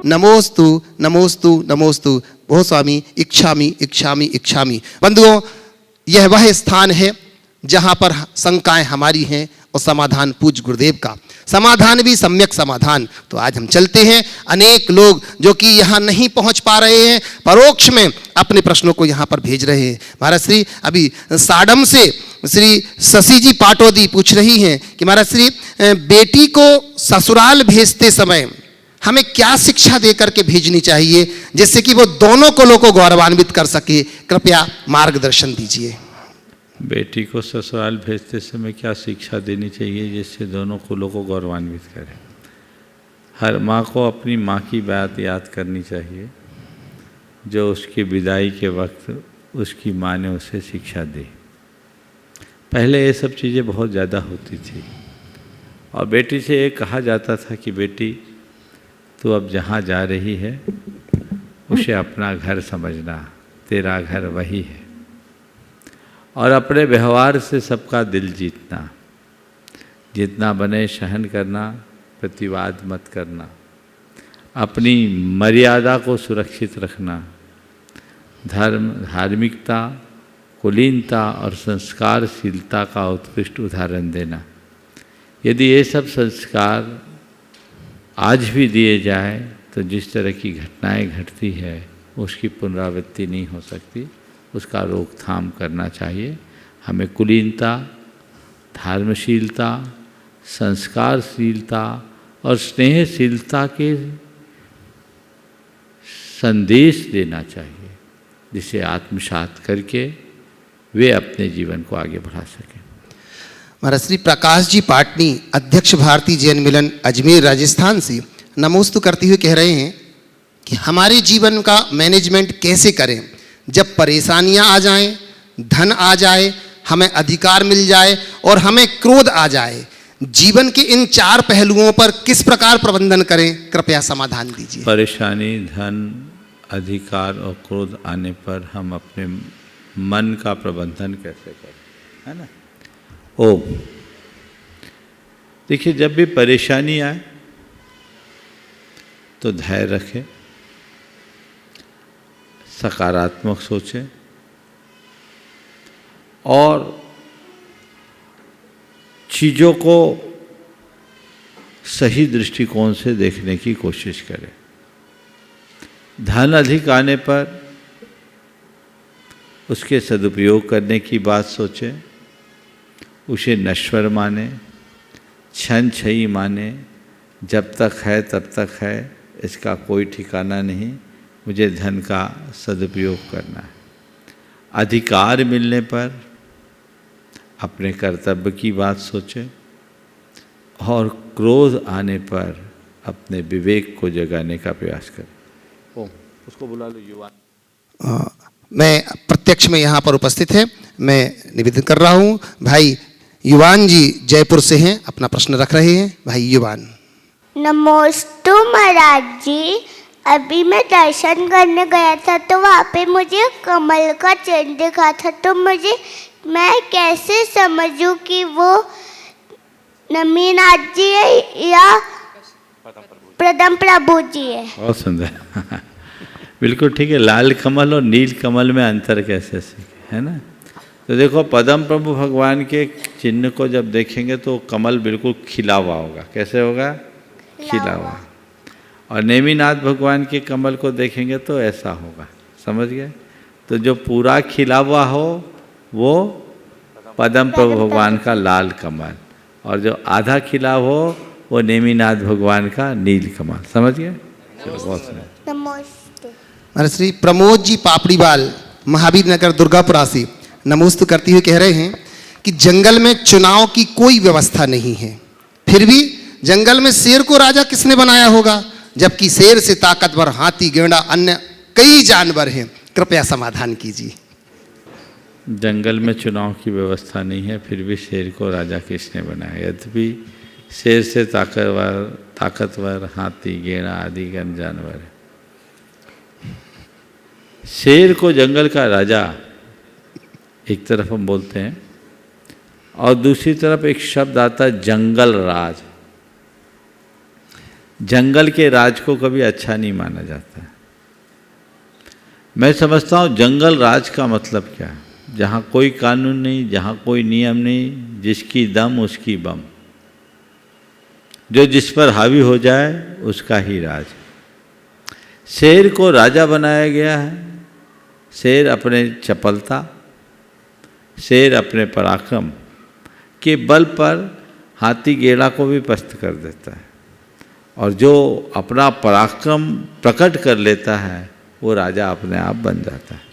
नमोस्तु नमोस्तु नमोस्तु। वो स्वामी इच्छामि इच्छामि इच्छामि। बंधुओं, यह वह स्थान है जहाँ पर शंकाएं हमारी हैं और समाधान पूज्य गुरुदेव का। समाधान भी सम्यक समाधान। तो आज हम चलते हैं। अनेक लोग जो कि यहाँ नहीं पहुँच पा रहे हैं, परोक्ष में अपने प्रश्नों को यहाँ पर भेज रहे हैं। महाराज श्री अभी साडम से श्री शशि जी पाटोदी पूछ रही हैं कि महाराज श्री, बेटी को ससुराल भेजते समय हमें क्या शिक्षा दे करके भेजनी चाहिए जिससे कि वो दोनों कुलों को गौरवान्वित कर सके? कृपया मार्गदर्शन दीजिए। बेटी को ससुराल भेजते समय क्या शिक्षा देनी चाहिए जिससे दोनों कुलों को गौरवान्वित करे? हर माँ को अपनी माँ की बात याद करनी चाहिए जो उसकी विदाई के वक्त उसकी माँ ने उसे शिक्षा दी। पहले ये सब चीज़ें बहुत ज़्यादा होती थी और बेटी से ये कहा जाता था कि बेटी तू अब जहाँ जा रही है उसे अपना घर समझना, तेरा घर वही है। और अपने व्यवहार से सबका दिल जीतना, जितना बने सहन करना, प्रतिवाद मत करना, अपनी मर्यादा को सुरक्षित रखना, धर्म, धार्मिकता, कुलीनता और संस्कारशीलता का उत्कृष्ट उदाहरण देना। यदि ये सब संस्कार आज भी दिए जाए तो जिस तरह की घटनाएं घटती है उसकी पुनरावृत्ति नहीं हो सकती। उसका रोकथाम करना चाहिए। हमें कुलीनता, धर्मशीलता, संस्कारशीलता और स्नेहशीलता के संदेश देना चाहिए जिसे आत्मसात करके वे अपने जीवन को आगे बढ़ा सकें। महाराज श्री प्रकाश जी पाटनी, अध्यक्ष भारतीय जैन मिलन अजमेर राजस्थान से नमोस्तु करते हुए कह रहे हैं कि हमारे जीवन का मैनेजमेंट कैसे करें जब परेशानियां आ जाएं, धन आ जाए, हमें अधिकार मिल जाए और हमें क्रोध आ जाए। जीवन के इन चार पहलुओं पर किस प्रकार प्रबंधन करें? कृपया समाधान दीजिए। परेशानी, धन, अधिकार और क्रोध आने पर हम अपने मन का प्रबंधन कैसे करें, है ना? ओम। देखिए, जब भी परेशानी आए तो धैर्य रखें, सकारात्मक सोचें और चीज़ों को सही दृष्टिकोण से देखने की कोशिश करें। धन अधिक आने पर उसके सदुपयोग करने की बात सोचें, उसे नश्वर माने, क्षण क्षयी माने, जब तक है तब तक है, इसका कोई ठिकाना नहीं, मुझे धन का सदुपयोग करना है। अधिकार मिलने पर अपने कर्तव्य की बात सोचें और क्रोध आने पर अपने विवेक को जगाने का प्रयास करें। ओम, उसको बुला लो युवान। मैं प्रत्यक्ष में यहाँ पर उपस्थित है, मैं निवेदन कर रहा हूँ। भाई युवान जी जयपुर से हैं, अपना प्रश्न रख रहे हैं। भाई युवान। नमोस्तु महाराज जी, अभी मैं दर्शन करने गया था तो वहाँ पे मुझे कमल का चिन्ह दिखा था, तो मैं कैसे समझूं कि वो नमीनाथ जी है या प्रदम प्रभु जी है? बहुत सुंदर। बिल्कुल ठीक है। लाल कमल और नील कमल में अंतर कैसे सीखे, है ना? तो देखो, पदम प्रभु भगवान के चिन्ह को जब देखेंगे तो कमल बिल्कुल खिला हुआ होगा। कैसे होगा? खिला हुआ। और नेमिनाथ भगवान के कमल को देखेंगे तो ऐसा होगा। समझ गए? तो जो पूरा खिला हुआ हो वो पदम प्रभु भगवान का लाल कमल, और जो आधा खिला हो वो नेमिनाथ भगवान का नील कमल। समझ गए? चलो, बहुत सुंदर। नमस्ते। महाराज श्री प्रमोद जी पापड़ीवाल, महावीर नगर दुर्गापुरा से नमोस्तु करते हुए कह रहे हैं कि जंगल में चुनाव की कोई व्यवस्था नहीं है, फिर भी जंगल में शेर को राजा किसने बनाया होगा, जबकि शेर से ताकतवर हाथी, गेंडा, अन्य कई जानवर हैं? कृपया समाधान कीजिए। जंगल में चुनाव की व्यवस्था नहीं है, फिर भी शेर को राजा किसने बनाया? यद्यपि शेर से ताकतवर हाथी, गेंडा आदि गण जानवर है। शेर को जंगल का राजा एक तरफ हम बोलते हैं और दूसरी तरफ एक शब्द आता है जंगल राज। जंगल के राज को कभी अच्छा नहीं माना जाता। मैं समझता हूँ जंगल राज का मतलब क्या है? जहाँ कोई कानून नहीं, जहाँ कोई नियम नहीं, जिसकी दम उसकी बम, जो जिस पर हावी हो जाए उसका ही राज। शेर को राजा बनाया गया है। शेर अपने चपलता, शेर अपने पराक्रम के बल पर हाथी गेड़ा को भी पस्त कर देता है, और जो अपना पराक्रम प्रकट कर लेता है वो राजा अपने आप बन जाता है।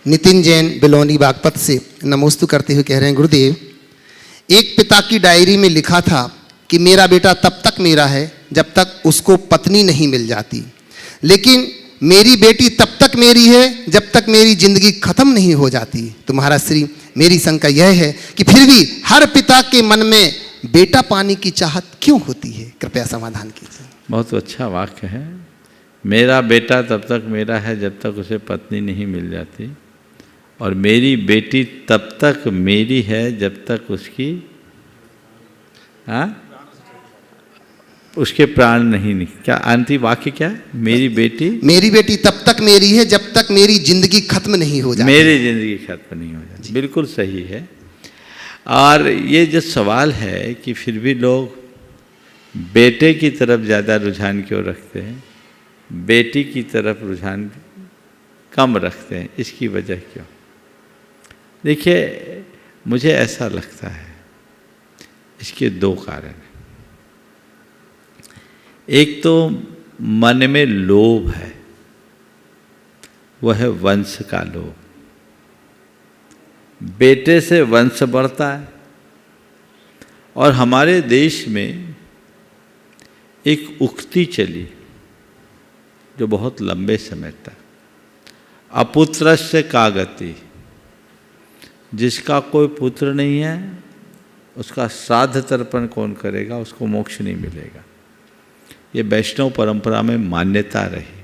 नितिन जैन बिलोनी बागपत से नमोस्तु करते हुए कह रहे हैं, गुरुदेव, एक पिता की डायरी में लिखा था कि मेरा बेटा तब तक मेरा है जब तक उसको पत्नी नहीं मिल जाती, लेकिन मेरी बेटी तब तक मेरी है जब तक मेरी जिंदगी खत्म नहीं हो जाती। तो महाराज श्री, मेरी शंका यह है कि फिर भी हर पिता के मन में बेटा पाने की चाहत क्यों होती है? कृपया समाधान कीजिए। बहुत अच्छा वाक्य है। मेरा बेटा तब तक मेरा है जब तक उसे पत्नी नहीं मिल जाती, और मेरी बेटी तब तक मेरी है जब तक उसकी उसके प्राण नहीं। क्या अंतिम वाक्य क्या है? मेरी बेटी तब तक मेरी है जब तक मेरी जिंदगी खत्म नहीं हो जाती। मेरी जिंदगी खत्म नहीं हो जाती। बिल्कुल सही है। और ये जो सवाल है कि फिर भी लोग बेटे की तरफ ज़्यादा रुझान क्यों रखते हैं, बेटी की तरफ रुझान कम रखते हैं, इसकी वजह क्यों? देखिए, मुझे ऐसा लगता है इसके दो कारण हैं। एक तो मन में लोभ है, वह है वंश का लोभ। बेटे से वंश बढ़ता है। और हमारे देश में एक उक्ति चली जो बहुत लंबे समय तक, अपुत्रस्य का गति। जिसका कोई पुत्र नहीं है उसका श्राद्ध तर्पण कौन करेगा, उसको मोक्ष नहीं मिलेगा। ये वैष्णव परंपरा में मान्यता रही।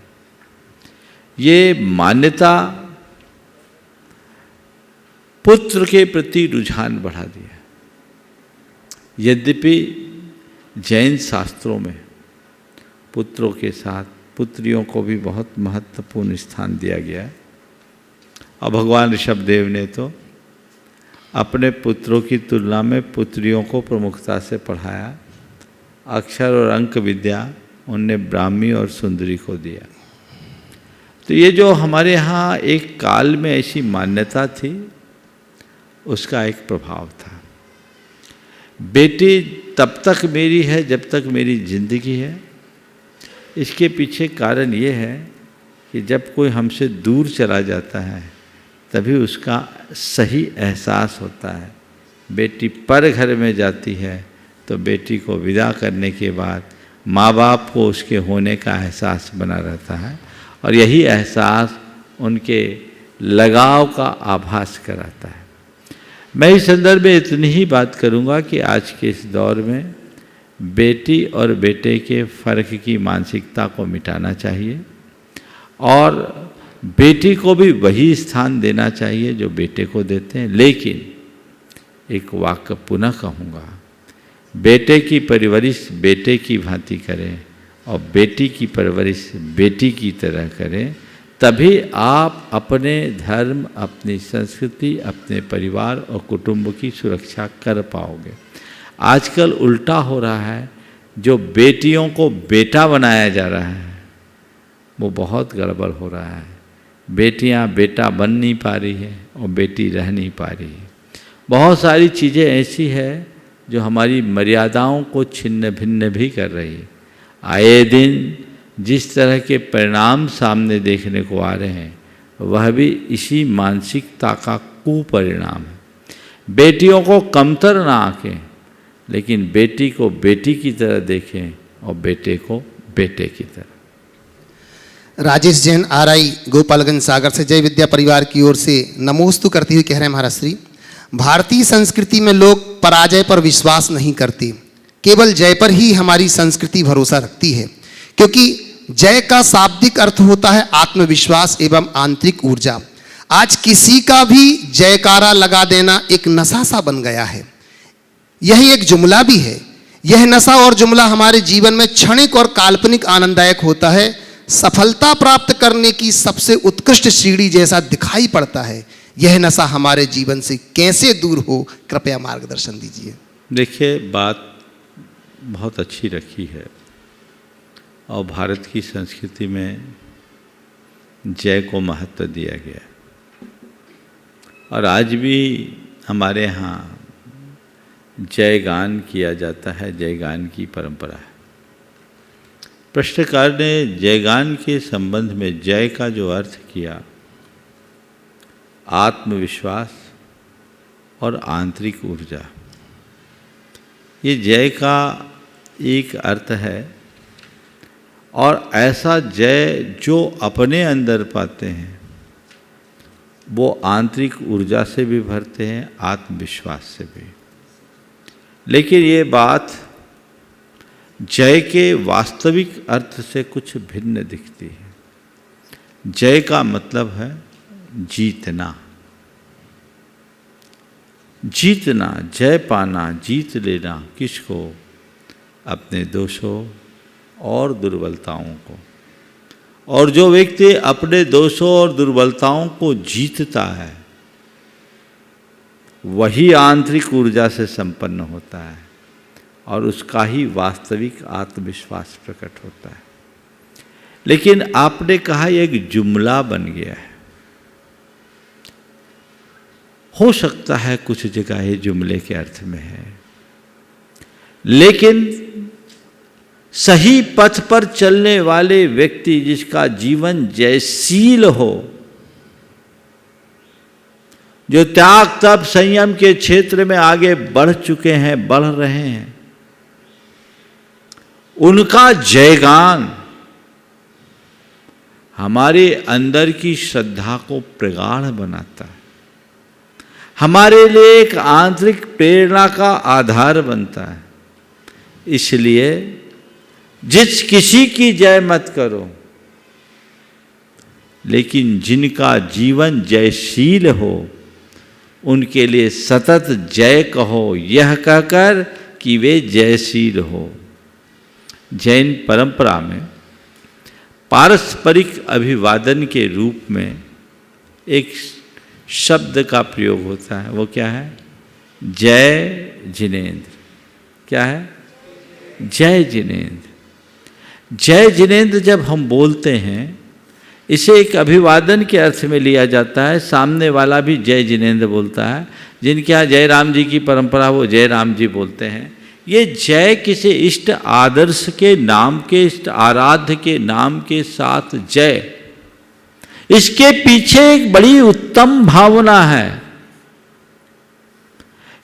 ये मान्यता पुत्र के प्रति रुझान बढ़ा दिया। यद्यपि जैन शास्त्रों में पुत्रों के साथ पुत्रियों को भी बहुत महत्वपूर्ण स्थान दिया गया है। और भगवान ऋषभदेव ने तो अपने पुत्रों की तुलना में पुत्रियों को प्रमुखता से पढ़ाया। अक्षर और अंक विद्या उनने ब्राह्मी और सुंदरी को दिया। तो ये जो हमारे यहाँ एक काल में ऐसी मान्यता थी, उसका एक प्रभाव था। बेटी तब तक मेरी है जब तक मेरी जिंदगी है। इसके पीछे कारण ये है कि जब कोई हमसे दूर चला जाता है तभी उसका सही एहसास होता है। बेटी पर घर में जाती है तो बेटी को विदा करने के बाद माँ बाप को उसके होने का एहसास बना रहता है, और यही एहसास उनके लगाव का आभास कराता है। मैं इस संदर्भ में इतनी ही बात करूँगा कि आज के इस दौर में बेटी और बेटे के फ़र्क की मानसिकता को मिटाना चाहिए, और बेटी को भी वही स्थान देना चाहिए जो बेटे को देते हैं। लेकिन एक वाक्य पुनः कहूँगा, बेटे की परवरिश बेटे की भांति करें और बेटी की परवरिश बेटी की तरह करें, तभी आप अपने धर्म, अपनी संस्कृति, अपने परिवार और कुटुंब की सुरक्षा कर पाओगे। आजकल उल्टा हो रहा है। जो बेटियों को बेटा बनाया जा रहा है वो बहुत गड़बड़ हो रहा है। बेटियां बेटा बन नहीं पा रही है और बेटी रह नहीं पा रही है। बहुत सारी चीज़ें ऐसी है जो हमारी मर्यादाओं को छिन्न भिन्न भी कर रही है। आए दिन जिस तरह के परिणाम सामने देखने को आ रहे हैं वह भी इसी मानसिकता का कुपरिणाम है। बेटियों को कमतर ना आंकें, लेकिन बेटी को बेटी की तरह देखें और बेटे को बेटे की तरह। राजेश जैन आरआई गोपालगंज सागर से जय विद्या परिवार की ओर से नमोस्तु करते हुए कह रहे हैं, महाराज श्री, भारतीय संस्कृति में लोग पराजय पर विश्वास नहीं करते, केवल जय पर ही हमारी संस्कृति भरोसा रखती है, क्योंकि जय का शाब्दिक अर्थ होता है आत्मविश्वास एवं आंतरिक ऊर्जा। आज किसी का भी जयकारा लगा देना एक नशा सा बन गया है। यही एक जुमला भी है। यह नशा और जुमला हमारे जीवन में क्षणिक और काल्पनिक आनंददायक होता है, सफलता प्राप्त करने की सबसे उत्कृष्ट सीढ़ी जैसा दिखाई पड़ता है। यह नशा हमारे जीवन से कैसे दूर हो, कृपया मार्गदर्शन दीजिए। देखिए, बात बहुत अच्छी रखी है और भारत की संस्कृति में जय को महत्व दिया गया है और आज भी हमारे यहाँ जय गान किया जाता है, जय गान की परंपरा है। प्रश्नकार ने जयगान के संबंध में जय का जो अर्थ किया, आत्मविश्वास और आंतरिक ऊर्जा, ये जय का एक अर्थ है। और ऐसा जय जो अपने अंदर पाते हैं वो आंतरिक ऊर्जा से भी भरते हैं, आत्मविश्वास से भी। लेकिन ये बात जय के वास्तविक अर्थ से कुछ भिन्न दिखती है। जय का मतलब है जीतना, जीतना, जय पाना, जीत लेना। किसको? अपने दोषों और दुर्बलताओं को। और जो व्यक्ति अपने दोषों और दुर्बलताओं को जीतता है वही आंतरिक ऊर्जा से संपन्न होता है और उसका ही वास्तविक आत्मविश्वास प्रकट होता है। लेकिन आपने कहा एक जुमला बन गया है। हो सकता है कुछ जगह ये जुमले के अर्थ में है, लेकिन सही पथ पर चलने वाले व्यक्ति जिसका जीवन जयशील हो, जो त्याग तप संयम के क्षेत्र में आगे बढ़ चुके हैं, बढ़ रहे हैं, उनका जयगान हमारे अंदर की श्रद्धा को प्रगाढ़ बनाता है, हमारे लिए एक आंतरिक प्रेरणा का आधार बनता है। इसलिए जिस किसी की जय मत करो, लेकिन जिनका जीवन जयशील हो उनके लिए सतत जय कहो, यह कहकर कि वे जयशील हो। जैन परंपरा में पारस्परिक अभिवादन के रूप में एक शब्द का प्रयोग होता है। वो क्या है? जय जिनेंद्र। क्या है? जय जिनेंद्र। जय जिनेंद्र जब हम बोलते हैं, इसे एक अभिवादन के अर्थ में लिया जाता है। सामने वाला भी जय जिनेंद्र बोलता है। जिनके यहाँ जय राम जी की परंपरा, वो जय राम जी बोलते हैं। ये जय किसी इष्ट आदर्श के नाम के, इष्ट आराध्य के नाम के साथ जय, इसके पीछे एक बड़ी उत्तम भावना है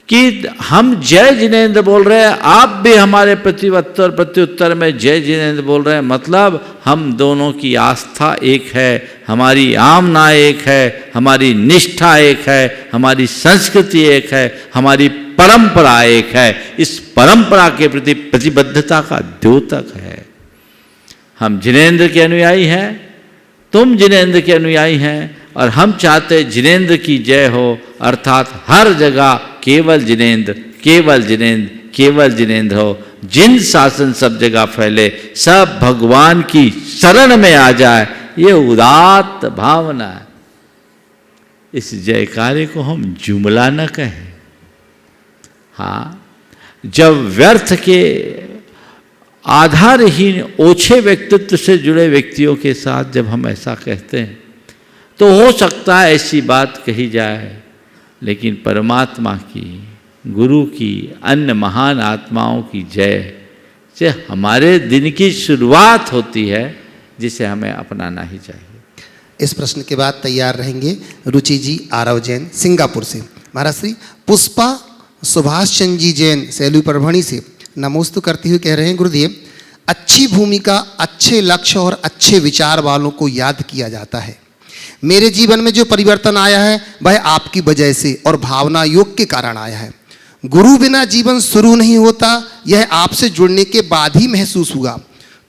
कि हम जय जिनेंद्र बोल रहे हैं, आप भी हमारे प्रत्युत्तर में जय जिनेंद्र बोल रहे हैं। मतलब हम दोनों की आस्था एक है, हमारी आमना एक है, हमारी निष्ठा एक है, हमारी संस्कृति एक है, हमारी परंपरा एक है। इस परंपरा के प्रति प्रतिबद्धता का द्योतक है। हम जिनेंद्र के अनुयायी हैं, तुम जिनेंद्र के अनुयायी हैं, और हम चाहते जिनेंद्र की जय हो, अर्थात हर जगह केवल जिनेंद्र, केवल जिनेंद्र, केवल जिनेंद्र हो। जिन शासन सब जगह फैले, सब भगवान की शरण में आ जाए, ये उदात्त भावना है। इस जयकारे को हम जुमला न कहें। हाँ, जब व्यर्थ के आधारहीन ओछे व्यक्तित्व से जुड़े व्यक्तियों के साथ जब हम ऐसा कहते हैं तो हो सकता है ऐसी बात कही जाए, लेकिन परमात्मा की, गुरु की, अन्य महान आत्माओं की जय से हमारे दिन की शुरुआत होती है, जिसे हमें अपनाना ही चाहिए। इस प्रश्न के बाद तैयार रहेंगे रुचि जी आरव जैन सिंगापुर से। महाराज श्री पुष्पा सुभाष चंद्र जी जैन सैलू परभणी से नमोस्तु करते हुए कह रहे हैं, गुरुदेव, अच्छी भूमिका, अच्छे लक्ष्य और अच्छे विचार वालों को याद किया जाता है। मेरे जीवन में जो परिवर्तन आया है वह आपकी वजह से और भावना योग के कारण आया है। गुरु बिना जीवन शुरू नहीं होता, यह आपसे जुड़ने के बाद ही महसूस हुआ।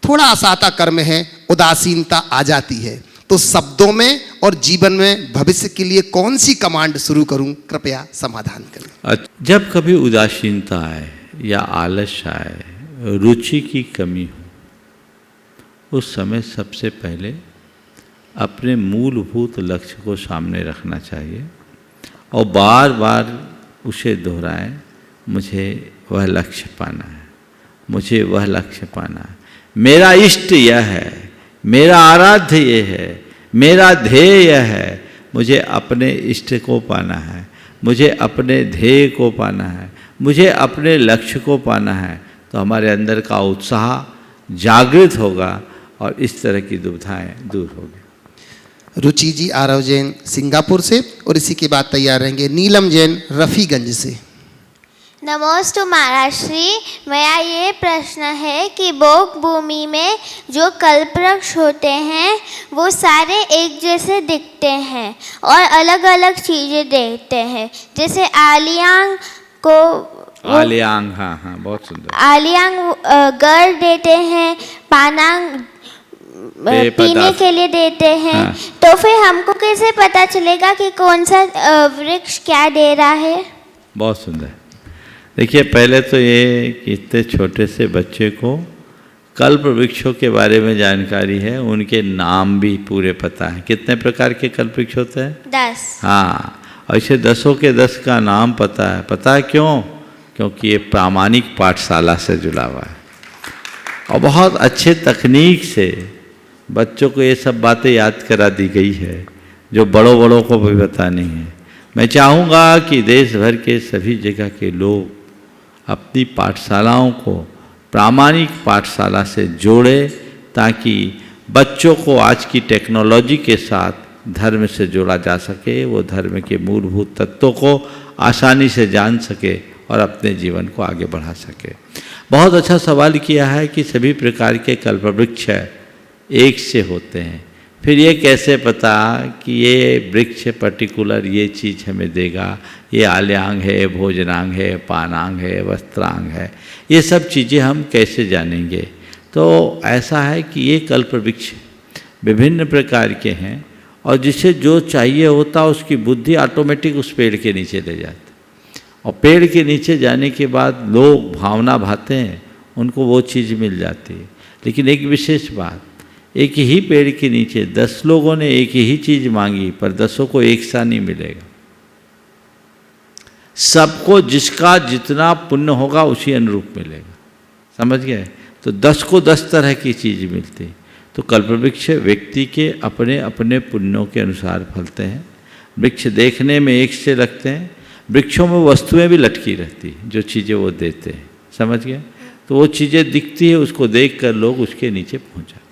थोड़ा असाता कर्म है, उदासीनता आ जाती है, तो शब्दों में और जीवन में भविष्य के लिए कौन सी कमांड शुरू करूं, कृपया समाधान करें। जब कभी उदासीनता आए या आलस आए, रुचि की कमी हो, उस समय सबसे पहले अपने मूलभूत लक्ष्य को सामने रखना चाहिए और बार बार उसे दोहराएं, मुझे वह लक्ष्य पाना है, मुझे वह लक्ष्य पाना है, मेरा इष्ट यह है, मेरा आराध्य ये है, मेरा ध्येय यह है, मुझे अपने इष्ट को पाना है, मुझे अपने ध्येय को पाना है, मुझे अपने लक्ष्य को पाना है। तो हमारे अंदर का उत्साह जागृत होगा और इस तरह की दुविधाएं दूर होगी। रुचि जी आरव जैन सिंगापुर से, और इसी के बाद तैयार रहेंगे नीलम जैन रफ़ीगंज से। नमोस्तु महाराज श्री, मेरा ये प्रश्न है कि बोग भूमि में जो कल्पवृक्ष होते हैं वो सारे एक जैसे दिखते हैं और अलग अलग चीज़ें देते हैं, जैसे आलियांग को आलियांग, हाँ हाँ बहुत सुंदर, आलियांग गढ़ देते हैं, पानांग पीने के लिए देते हैं। हाँ। तो फिर हमको कैसे पता चलेगा कि कौन सा वृक्ष क्या दे रहा है? बहुत सुंदर। देखिए, पहले तो ये कि इतने छोटे से बच्चे को कल्प वृक्षों के बारे में जानकारी है, उनके नाम भी पूरे पता है। कितने प्रकार के कल्प वृक्ष होते हैं? 10। हाँ, और इसे 10 के 10 का नाम पता है। पता है क्यों? क्योंकि ये प्रामाणिक पाठशाला से जुड़ा हुआ है और बहुत अच्छे तकनीक से बच्चों को ये सब बातें याद करा दी गई है जो बड़ों को भी पता नहीं है। मैं चाहूँगा कि देश भर के सभी जगह के लोग अपनी पाठशालाओं को प्रामाणिक पाठशाला से जोड़े, ताकि बच्चों को आज की टेक्नोलॉजी के साथ धर्म से जोड़ा जा सके, वो धर्म के मूलभूत तत्वों को आसानी से जान सके और अपने जीवन को आगे बढ़ा सके। बहुत अच्छा सवाल किया है कि सभी प्रकार के कल्पवृक्ष एक से होते हैं, फिर ये कैसे पता कि ये वृक्ष पर्टिकुलर ये चीज़ हमें देगा, ये आल्याङ्ग है, भोजनांग है, पानांग है, वस्त्रांग है, ये सब चीज़ें हम कैसे जानेंगे? तो ऐसा है कि ये कल्पवृक्ष विभिन्न प्रकार के हैं और जिसे जो चाहिए होता उसकी बुद्धि ऑटोमेटिक उस पेड़ के नीचे ले जाती, और पेड़ के नीचे जाने के बाद लोग भावना भाते हैं, उनको वो चीज़ मिल जाती है। लेकिन एक विशेष बात, एक ही पेड़ के नीचे 10 लोगों ने एक ही चीज़ मांगी पर 10 को एक सा नहीं मिलेगा। सबको जिसका जितना पुण्य होगा उसी अनुरूप मिलेगा, समझ गए? तो 10 को 10 तरह की चीज़ मिलती। तो कल्पवृक्ष व्यक्ति के अपने अपने पुण्यों के अनुसार फलते हैं। वृक्ष देखने में एक से लगते हैं, वृक्षों में वस्तुएं भी लटकी रहती हैं, जो चीज़ें वो देते हैं, समझ गए? तो वो चीज़ें दिखती है, उसको देख कर लोग उसके नीचे पहुँच जाते हैं।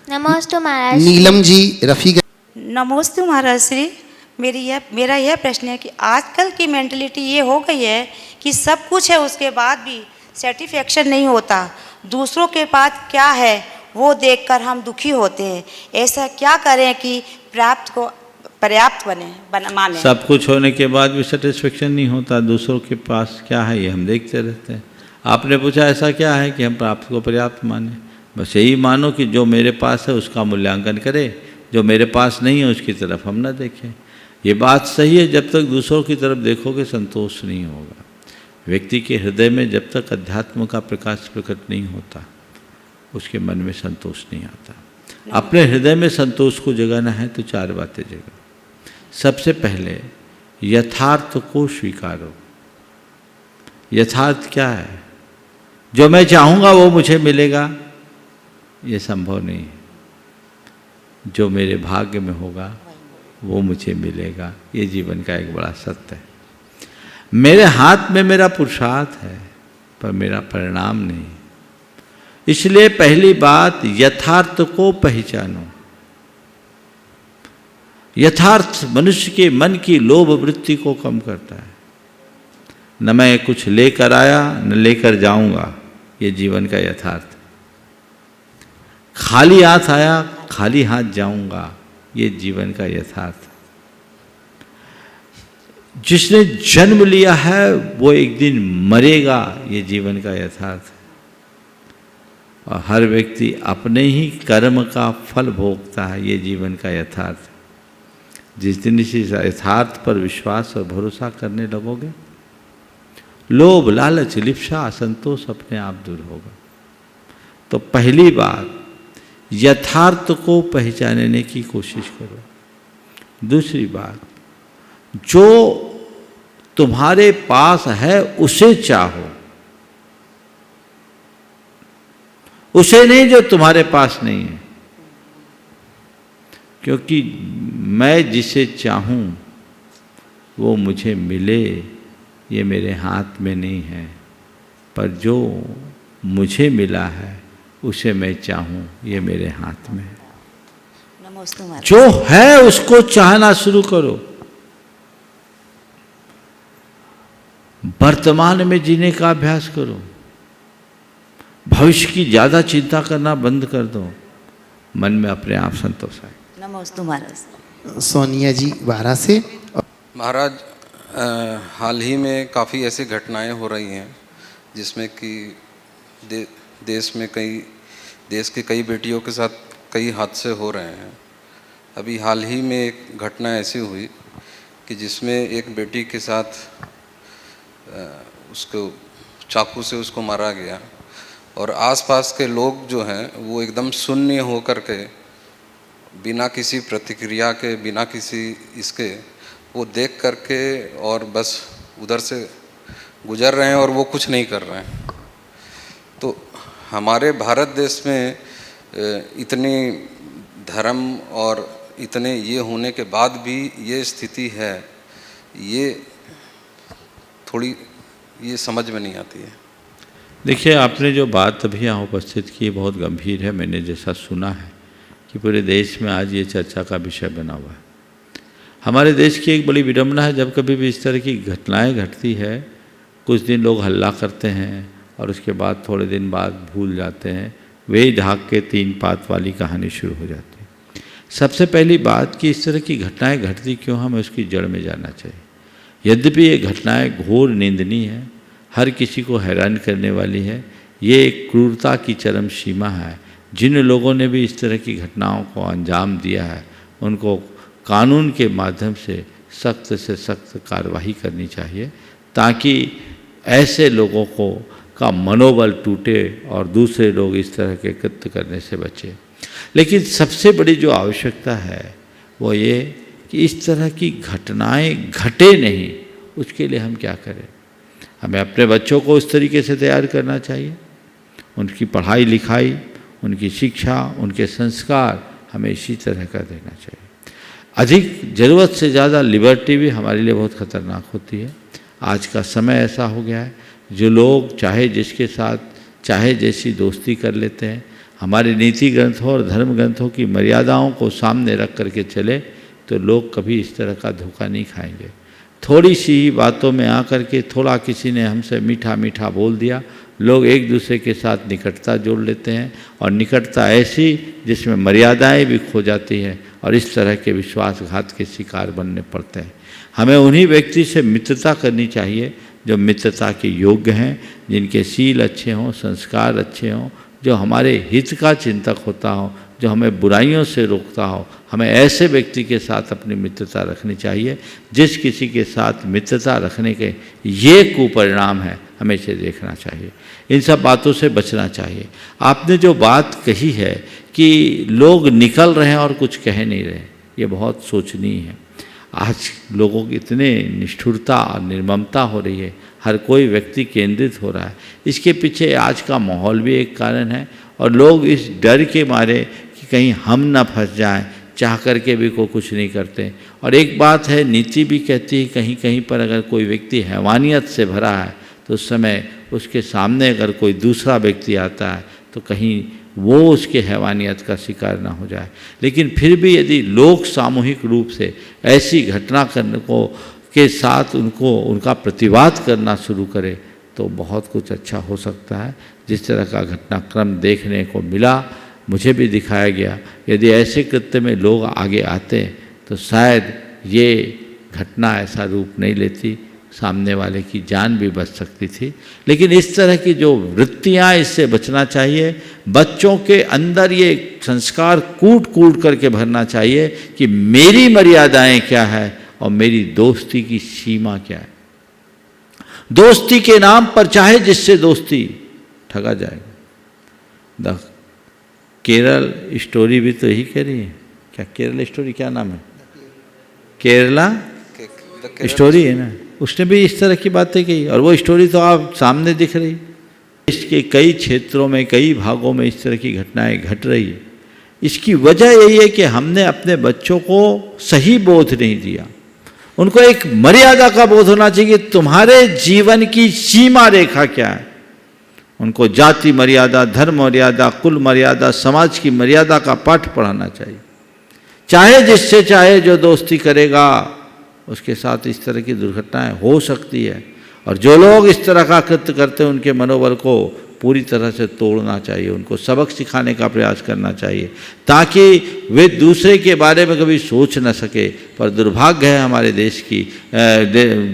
नमोस्तु महाराज। नीलम जी रफ़ीगंज। नमोस्तु महाराज श्री, मेरा यह प्रश्न है कि आजकल की मेंटलिटी ये हो गई है कि सब कुछ है उसके बाद भी सेटिस्फैक्शन नहीं होता, दूसरों के पास क्या है वो देखकर हम दुखी होते हैं। ऐसा क्या करें कि पर्याप्त माने? सब कुछ होने के बाद भी सेटिस्फेक्शन नहीं होता, दूसरों के पास क्या है ये हम देखते रहते हैं। आपने पूछा ऐसा क्या है कि हम प्राप्त को पर्याप्त माने? बस यही मानो कि जो मेरे पास है उसका मूल्यांकन करें, जो मेरे पास नहीं है उसकी तरफ हम ना देखें। ये बात सही है, जब तक दूसरों की तरफ देखोगे संतोष नहीं होगा। व्यक्ति के हृदय में जब तक अध्यात्म का प्रकाश प्रकट नहीं होता उसके मन में संतोष नहीं आता। अपने हृदय में संतोष को जगाना है तो 4 बातें जगाओ। सबसे पहले यथार्थ को स्वीकारो। यथार्थ क्या है? जो मैं चाहूँगा वो मुझे मिलेगा, ये संभव नहीं है। जो मेरे भाग्य में होगा वो मुझे मिलेगा, ये जीवन का एक बड़ा सत्य है। मेरे हाथ में मेरा पुरुषार्थ है पर मेरा परिणाम नहीं। इसलिए पहली बात, यथार्थ को पहचानो। यथार्थ मनुष्य के मन की लोभ वृत्ति को कम करता है। न मैं कुछ लेकर आया न लेकर जाऊंगा, ये जीवन का यथार्थ। खाली हाथ आया खाली हाथ जाऊंगा, ये जीवन का यथार्थ। जिसने जन्म लिया है वो एक दिन मरेगा, ये जीवन का यथार्थ है। और हर व्यक्ति अपने ही कर्म का फल भोगता है, ये जीवन का यथार्थ है। जिस दिन इस यथार्थ पर विश्वास और भरोसा करने लगोगे, लोभ लालच लिप्सा असंतोष अपने आप दूर होगा। तो पहली बात, यथार्थ को पहचानने की कोशिश करो। दूसरी बात, जो तुम्हारे पास है उसे चाहो, उसे नहीं जो तुम्हारे पास नहीं है। क्योंकि मैं जिसे चाहूं वो मुझे मिले ये मेरे हाथ में नहीं है, पर जो मुझे मिला है उसे मैं चाहूं ये मेरे हाथ में है। नमस्ते महाराज। जो है उसको चाहना शुरू करो। वर्तमान में जीने का अभ्यास करो। भविष्य की ज़्यादा चिंता करना बंद कर दो, मन में अपने आप संतोष आए। नमस्ते महाराज। सोनिया जी वारा से। महाराज, हाल ही में काफ़ी ऐसी घटनाएं हो रही हैं जिसमें कि देश की कई बेटियों के साथ कई हादसे हो रहे हैं। अभी हाल ही में एक घटना ऐसी हुई कि जिसमें एक बेटी के साथ उसको चाकू से उसको मारा गया, और आसपास के लोग जो हैं वो एकदम शून्य हो कर के, बिना किसी प्रतिक्रिया के, बिना किसी इसके, वो देख करके और बस उधर से गुजर रहे हैं और वो कुछ नहीं कर रहे हैं। तो हमारे भारत देश में इतनी धर्म और इतने ये होने के बाद भी ये स्थिति है, ये थोड़ी ये समझ में नहीं आती है। देखिए, आपने जो बात अभी यहाँ उपस्थित की बहुत गंभीर है। मैंने जैसा सुना है कि पूरे देश में आज ये चर्चा का विषय बना हुआ है। हमारे देश की एक बड़ी विडंबना है, जब कभी भी इस तरह की घटनाएं घटती है, कुछ दिन लोग हल्ला करते हैं और उसके बाद थोड़े दिन बाद भूल जाते हैं। वही ढाक के 3 पात वाली कहानी शुरू हो जाती है। सबसे पहली बात कि इस तरह की घटनाएं घटती क्यों, हमें उसकी जड़ में जानना चाहिए। यद्यपि ये घटनाएं घोर निंदनीय है, हर किसी को हैरान करने वाली है, ये एक क्रूरता की चरम सीमा है। जिन लोगों ने भी इस तरह की घटनाओं को अंजाम दिया है, उनको कानून के माध्यम से सख्त कार्रवाई करनी चाहिए, ताकि ऐसे लोगों का मनोबल टूटे और दूसरे लोग इस तरह के कृत्य करने से बचे। लेकिन सबसे बड़ी जो आवश्यकता है वो ये कि इस तरह की घटनाएं घटे नहीं, उसके लिए हम क्या करें। हमें अपने बच्चों को उस तरीके से तैयार करना चाहिए, उनकी पढ़ाई लिखाई, उनकी शिक्षा, उनके संस्कार हमें इसी तरह का देना चाहिए। अधिक ज़रूरत से ज़्यादा लिबर्टी भी हमारे लिए बहुत ख़तरनाक होती है। आज का समय ऐसा हो गया है, जो लोग चाहे जिसके साथ चाहे जैसी दोस्ती कर लेते हैं। हमारे नीति ग्रंथों और धर्म ग्रंथों की मर्यादाओं को सामने रख करके चले तो लोग कभी इस तरह का धोखा नहीं खाएंगे। थोड़ी सी ही बातों में आकर के थोड़ा किसी ने हमसे मीठा मीठा बोल दिया, लोग एक दूसरे के साथ निकटता जोड़ लेते हैं, और निकटता ऐसी जिसमें मर्यादाएं भी खो जाती हैं, और इस तरह के विश्वासघात के शिकार बनने पड़ते हैं। हमें उन्हीं व्यक्ति से मित्रता करनी चाहिए जो मित्रता के योग्य हैं, जिनके शील अच्छे हों, संस्कार अच्छे हों, जो हमारे हित का चिंतक होता हो, जो हमें बुराइयों से रोकता हो। हमें ऐसे व्यक्ति के साथ अपनी मित्रता रखनी चाहिए। जिस किसी के साथ मित्रता रखने के ये कुपरिणाम है, हमें इसे देखना चाहिए, इन सब बातों से बचना चाहिए। आपने जो बात कही है कि लोग निकल रहे हैं और कुछ कह नहीं रहे, ये बहुत सोचनीय है। आज लोगों की इतने निष्ठुरता और निर्ममता हो रही है, हर कोई व्यक्ति केंद्रित हो रहा है। इसके पीछे आज का माहौल भी एक कारण है, और लोग इस डर के मारे कि कहीं हम ना फंस जाएं, चाह करके भी को कुछ नहीं करते। और एक बात है, नीति भी कहती है कहीं कहीं पर अगर कोई व्यक्ति हैवानियत से भरा है तो उस समय उसके सामने अगर कोई दूसरा व्यक्ति आता है तो कहीं वो उसके हैवानियत का शिकार ना हो जाए। लेकिन फिर भी यदि लोग सामूहिक रूप से ऐसी घटना करने को के साथ उनका प्रतिवाद करना शुरू करें तो बहुत कुछ अच्छा हो सकता है। जिस तरह का घटनाक्रम देखने को मिला, मुझे भी दिखाया गया, यदि ऐसे कृत्य में लोग आगे आते तो शायद ये घटना ऐसा रूप नहीं लेती, सामने वाले की जान भी बच सकती थी। लेकिन इस तरह की जो वृत्तियाँ, इससे बचना चाहिए। बच्चों के अंदर ये संस्कार कूट कूट करके भरना चाहिए कि मेरी मर्यादाएं क्या है और मेरी दोस्ती की सीमा क्या है। दोस्ती के नाम पर चाहे जिससे दोस्ती ठगा जाएगा। केरल स्टोरी भी तो यही कह रही है। क्या केरल स्टोरी क्या नाम है? केरला स्टोरी है ना, उसने भी इस तरह की बातें कही और वो स्टोरी तो आप सामने दिख रही। इसके कई क्षेत्रों में, कई भागों में इस तरह की घटनाएं घट रही है। इसकी वजह यही है कि हमने अपने बच्चों को सही बोध नहीं दिया। उनको एक मर्यादा का बोध होना चाहिए, तुम्हारे जीवन की सीमा रेखा क्या है। उनको जाति मर्यादा, धर्म मर्यादा, कुल मर्यादा, समाज की मर्यादा का पाठ पढ़ाना चाहिए। चाहे जिससे चाहे जो दोस्ती करेगा उसके साथ इस तरह की दुर्घटनाएं हो सकती है, और जो लोग इस तरह का कृत्य करते हैं उनके मनोबल को पूरी तरह से तोड़ना चाहिए, उनको सबक सिखाने का प्रयास करना चाहिए ताकि वे दूसरे के बारे में कभी सोच न सके। पर दुर्भाग्य है हमारे देश की,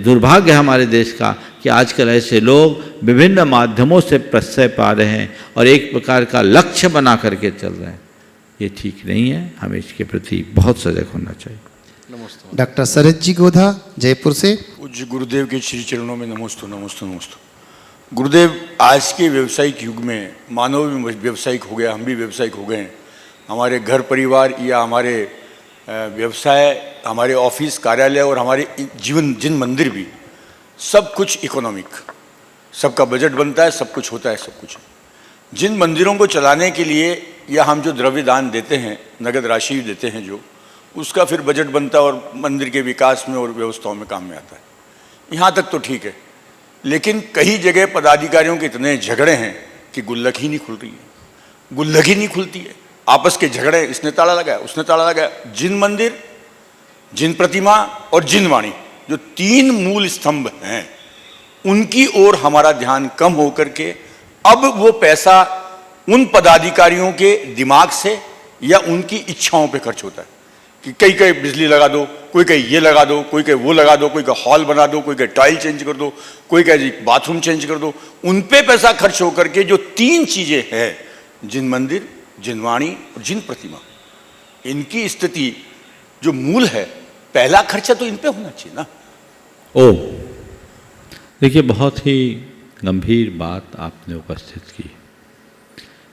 दुर्भाग्य है हमारे देश का कि आजकल ऐसे लोग विभिन्न माध्यमों से प्रश्रय पा रहे हैं और एक प्रकार का लक्ष्य बना करके चल रहे हैं। ये ठीक नहीं है, हमें इसके प्रति बहुत सजग होना चाहिए। डॉक्टर शरद जी गोधा जयपुर से। पूज्य गुरुदेव के श्री चरणों में नमोस्तु नमोस्तु नमोस्तु। गुरुदेव, आज के व्यावसायिक युग में मानव भी व्यावसायिक हो गया, हम भी व्यावसायिक हो गए हैं। हमारे घर परिवार या हमारे व्यवसाय, हमारे ऑफिस कार्यालय और हमारे जीवन जिन मंदिर भी, सब कुछ इकोनॉमिक, सबका बजट बनता है, सब कुछ होता है, सब कुछ। जिन मंदिरों को चलाने के लिए या हम जो द्रव्य दान देते हैं, नगद राशि देते हैं जो, उसका फिर बजट बनता है और मंदिर के विकास में और व्यवस्थाओं में काम में आता है। यहाँ तक तो ठीक है, लेकिन कई जगह पदाधिकारियों के इतने झगड़े हैं कि गुल्लक ही नहीं खुल रही है, गुल्लक ही नहीं खुलती है। आपस के झगड़े, इसने ताला लगाया, उसने ताला लगाया। जिन मंदिर, जिन प्रतिमा और जिन वाणी, जो तीन मूल स्तंभ हैं, उनकी ओर हमारा ध्यान कम होकर के अब वो पैसा उन पदाधिकारियों के दिमाग से या उनकी इच्छाओं पे खर्च होता है कि कई कई बिजली लगा दो, कोई कहे ये लगा दो, कोई कहे वो लगा दो, कोई कहे हॉल बना दो, कोई कहे टाइल चेंज कर दो, कोई कहे जी बाथरूम चेंज कर दो। उन पे पैसा खर्च होकर के जो तीन चीजें हैं, जिन मंदिर, जिन वाणी और जिन प्रतिमा, इनकी स्थिति जो मूल है, पहला खर्चा तो इन पे होना चाहिए ना। ओ देखिए, बहुत ही गंभीर बात आपने उपस्थित की।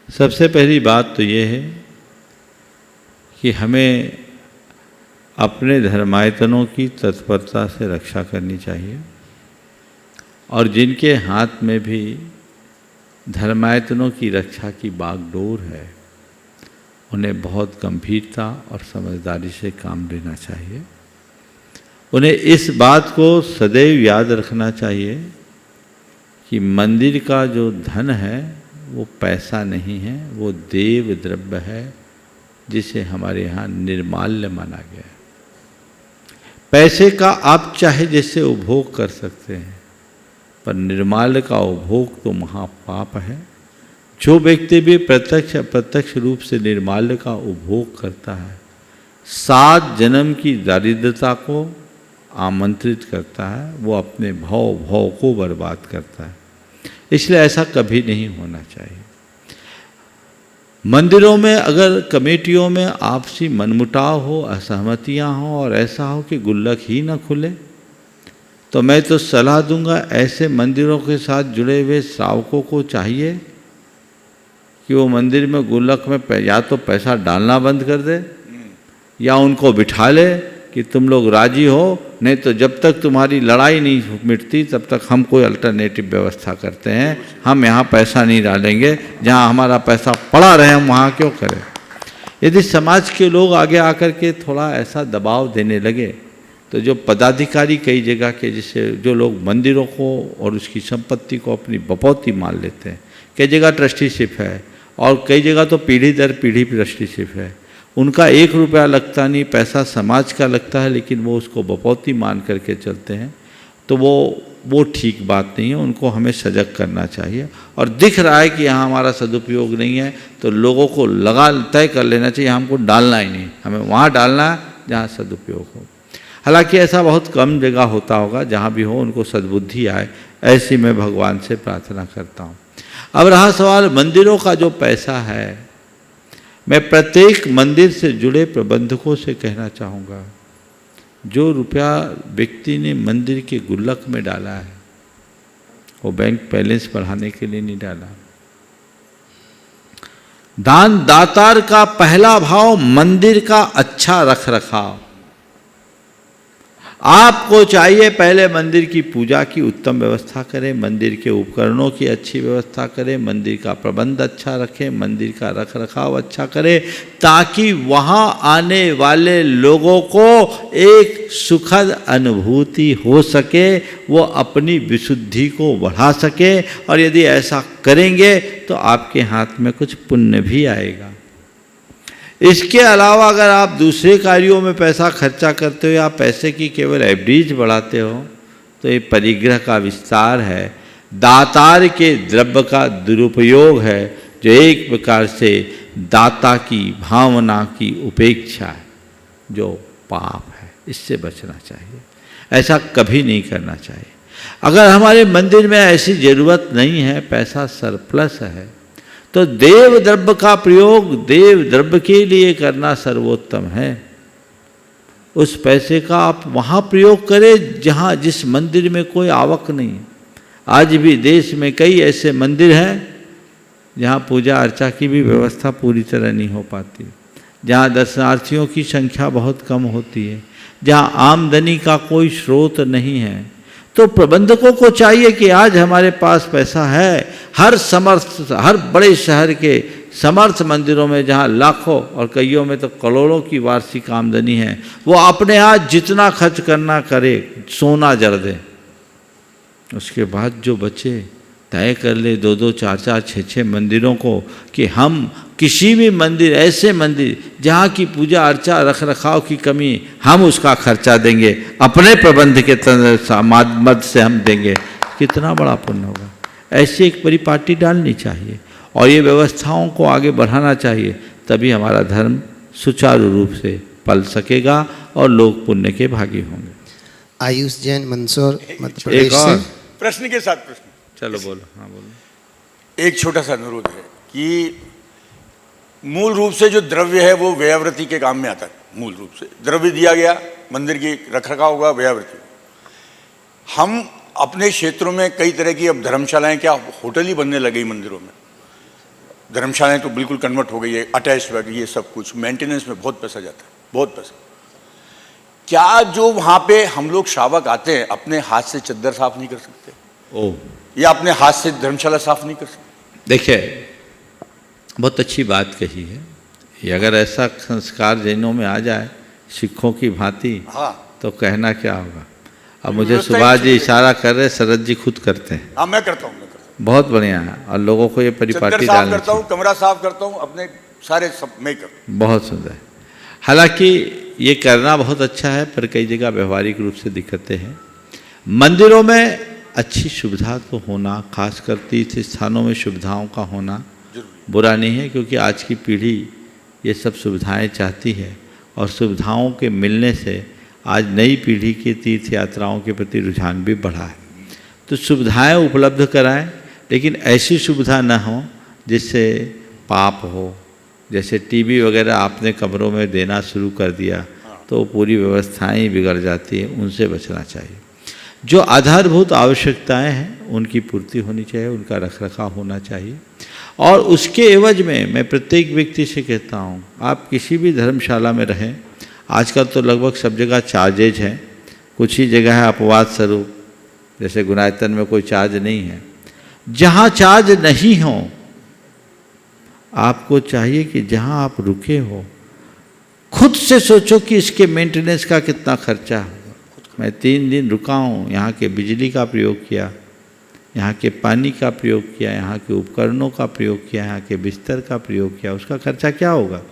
सबसे पहली बात तो ये है कि हमें अपने धर्मायतनों की तत्परता से रक्षा करनी चाहिए और जिनके हाथ में भी धर्मायतनों की रक्षा की बागडोर है, उन्हें बहुत गंभीरता और समझदारी से काम लेना चाहिए। उन्हें इस बात को सदैव याद रखना चाहिए कि मंदिर का जो धन है वो पैसा नहीं है, वो देव द्रव्य है जिसे हमारे यहाँ निर्माल्य माना गया है। पैसे का आप चाहे जैसे उपभोग कर सकते हैं, पर निर्माल्य का उपभोग तो महापाप है। जो व्यक्ति भी प्रत्यक्ष अप्रत्यक्ष रूप से निर्माल्य का उपभोग करता है, 7 जन्म की दारिद्रता को आमंत्रित करता है, वो अपने भाव को बर्बाद करता है। इसलिए ऐसा कभी नहीं होना चाहिए। मंदिरों में अगर कमेटियों में आपसी मनमुटाव हो, असहमतियां हो और ऐसा हो कि गुल्लक ही ना खुले, तो मैं तो सलाह दूंगा ऐसे मंदिरों के साथ जुड़े हुए श्रावकों को चाहिए कि वो मंदिर में गुल्लक में या तो पैसा डालना बंद कर दे या उनको बिठा ले कि तुम लोग राजी हो, नहीं तो जब तक तुम्हारी लड़ाई नहीं मिटती तब तक हम कोई अल्टरनेटिव व्यवस्था करते हैं। हम यहाँ पैसा नहीं डालेंगे, जहाँ हमारा पैसा पड़ा रहे हम वहाँ क्यों करें। यदि समाज के लोग आगे आकर के थोड़ा ऐसा दबाव देने लगे तो जो पदाधिकारी कई जगह के, जिससे जो लोग मंदिरों को और उसकी संपत्ति को अपनी बपौती मान लेते हैं, कई जगह ट्रस्टीशिप है और कई जगह तो पीढ़ी दर पीढ़ी ट्रस्टीशिप है, उनका 1 रुपया लगता नहीं, पैसा समाज का लगता है, लेकिन वो उसको बपौती मान करके चलते हैं, तो वो ठीक बात नहीं है। उनको हमें सजग करना चाहिए और दिख रहा है कि यहाँ हमारा सदुपयोग नहीं है तो लोगों को तय कर लेना चाहिए हमको डालना ही नहीं, हमें वहाँ डालना है जहाँ सदुपयोग हो। हालांकि ऐसा बहुत कम जगह होता होगा, जहाँ भी हो उनको सद्बुद्धि आए, ऐसी मैं भगवान से प्रार्थना करता हूँ। अब रहा सवाल मंदिरों का जो पैसा है, मैं प्रत्येक मंदिर से जुड़े प्रबंधकों से कहना चाहूँगा, जो रुपया व्यक्ति ने मंदिर के गुल्लक में डाला है वो बैंक बैलेंस बढ़ाने के लिए नहीं डाला। दान दातार का पहला भाव मंदिर का अच्छा रख रखाव। आपको चाहिए पहले मंदिर की पूजा की उत्तम व्यवस्था करें, मंदिर के उपकरणों की अच्छी व्यवस्था करें, मंदिर का प्रबंध अच्छा रखें, मंदिर का रख रखाव अच्छा करें, ताकि वहाँ आने वाले लोगों को एक सुखद अनुभूति हो सके, वो अपनी विशुद्धि को बढ़ा सके। और यदि ऐसा करेंगे तो आपके हाथ में कुछ पुण्य भी आएगा। इसके अलावा अगर आप दूसरे कार्यों में पैसा खर्चा करते हो या पैसे की केवल एफडीज बढ़ाते हो तो ये परिग्रह का विस्तार है, दातार के द्रव्य का दुरुपयोग है, जो एक प्रकार से दाता की भावना की उपेक्षा है, जो पाप है। इससे बचना चाहिए, ऐसा कभी नहीं करना चाहिए। अगर हमारे मंदिर में ऐसी ज़रूरत नहीं है, पैसा सरप्लस है, तो देव द्रव्य का प्रयोग देव द्रव्य के लिए करना सर्वोत्तम है। उस पैसे का आप वहाँ प्रयोग करें जहाँ जिस मंदिर में कोई आवक नहीं है। आज भी देश में कई ऐसे मंदिर हैं जहाँ पूजा अर्चा की भी व्यवस्था पूरी तरह नहीं हो पाती, जहाँ दर्शनार्थियों की संख्या बहुत कम होती है, जहाँ आमदनी का कोई स्रोत नहीं है। तो प्रबंधकों को चाहिए कि आज हमारे पास पैसा है, हर बड़े शहर के समर्थ मंदिरों में जहाँ लाखों और कईयों में तो करोड़ों की वार्षिक आमदनी है, वो अपने हाथ जितना खर्च करना करे, सोना जड़ दे। उसके बाद जो बचे तय कर ले 2-2, 4-4, 6-6 मंदिरों को कि हम किसी भी मंदिर, ऐसे मंदिर जहाँ की पूजा अर्चा रख रखाव की कमी, हम उसका खर्चा देंगे, अपने प्रबंध के मद से हम देंगे। कितना बड़ा पुण्य होगा। ऐसी एक परिपाटी डालनी चाहिए और ये व्यवस्थाओं को आगे बढ़ाना चाहिए, तभी हमारा धर्म सुचारू रूप से पल सकेगा और लोग पुण्य के भागी होंगे। आयुष जैन, मंदसौर, मध्य एक प्रदेश और से। प्रश्न के साथ प्रश्न। चलो बोलो। हाँ बोलो। एक छोटा सा अनुरोध है कि मूल रूप से जो द्रव्य है वो व्ययावृत्ति के काम में आता है। मूल रूप से द्रव्य दिया गया, मंदिर की रखरखाव होगा, व्ययावृत्ति। हम अपने क्षेत्रों में कई तरह की अब धर्मशालाएं, क्या होटल ही बनने लगी मंदिरों में। धर्मशालाएं तो बिल्कुल कन्वर्ट हो गई है, अटैच बेड, ये सब कुछ मेंटेनेंस में बहुत पैसा जाता है, बहुत पैसा। क्या जो वहाँ पे हम लोग श्रावक आते हैं अपने हाथ से चद्दर साफ नहीं कर सकते? ओ, या अपने हाथ से धर्मशाला साफ नहीं कर सकते? देखिए बहुत अच्छी बात कही है। ये अगर ऐसा संस्कार जैनों में आ जाए सिखों की भांति, हाँ, तो कहना क्या होगा। अब मुझे सुभाष जी इशारा कर रहे, शरद जी खुद करते हैं। हाँ, मैं करता हूँ। बहुत बढ़िया है और लोगों को ये परिपाटी डालनी करता हूँ, कमरा साफ करता हूँ, अपने सारे सब मैं करता हूँ। बहुत सुंदर। हालांकि ये करना बहुत अच्छा है, पर कई जगह व्यवहारिक रूप से दिक्कतें हैं। मंदिरों में अच्छी सुविधा तो होना, खासकर तीर्थ स्थानों में सुविधाओं का होना बुरा नहीं है, क्योंकि आज की पीढ़ी ये सब सुविधाएं चाहती है और सुविधाओं के मिलने से आज नई पीढ़ी की तीर्थ यात्राओं के प्रति रुझान भी बढ़ा है। तो सुविधाएं उपलब्ध कराएं, लेकिन ऐसी सुविधा न हो जिससे पाप हो। जैसे टीवी वगैरह आपने कमरों में देना शुरू कर दिया तो पूरी व्यवस्थाएं बिगड़ जाती हैं, उनसे बचना चाहिए। जो आधारभूत आवश्यकताएं हैं उनकी पूर्ति होनी चाहिए, उनका रखरखाव होना चाहिए। और उसके एवज में मैं प्रत्येक व्यक्ति से कहता हूँ, आप किसी भी धर्मशाला में रहें, आजकल तो लगभग सब जगह चार्जेज हैं, कुछ ही जगह है अपवाद स्वरूप, जैसे गुनायतन में कोई चार्ज नहीं है। जहाँ चार्ज नहीं हो, आपको चाहिए कि जहाँ आप रुके हो खुद से सोचो कि इसके मेंटेनेंस का कितना खर्चा होगा। मैं 3 दिन रुका हूँ, यहाँ के बिजली का प्रयोग किया, यहाँ के पानी का प्रयोग किया, यहाँ के उपकरणों का प्रयोग किया, यहाँ के बिस्तर का प्रयोग किया, उसका खर्चा क्या होगा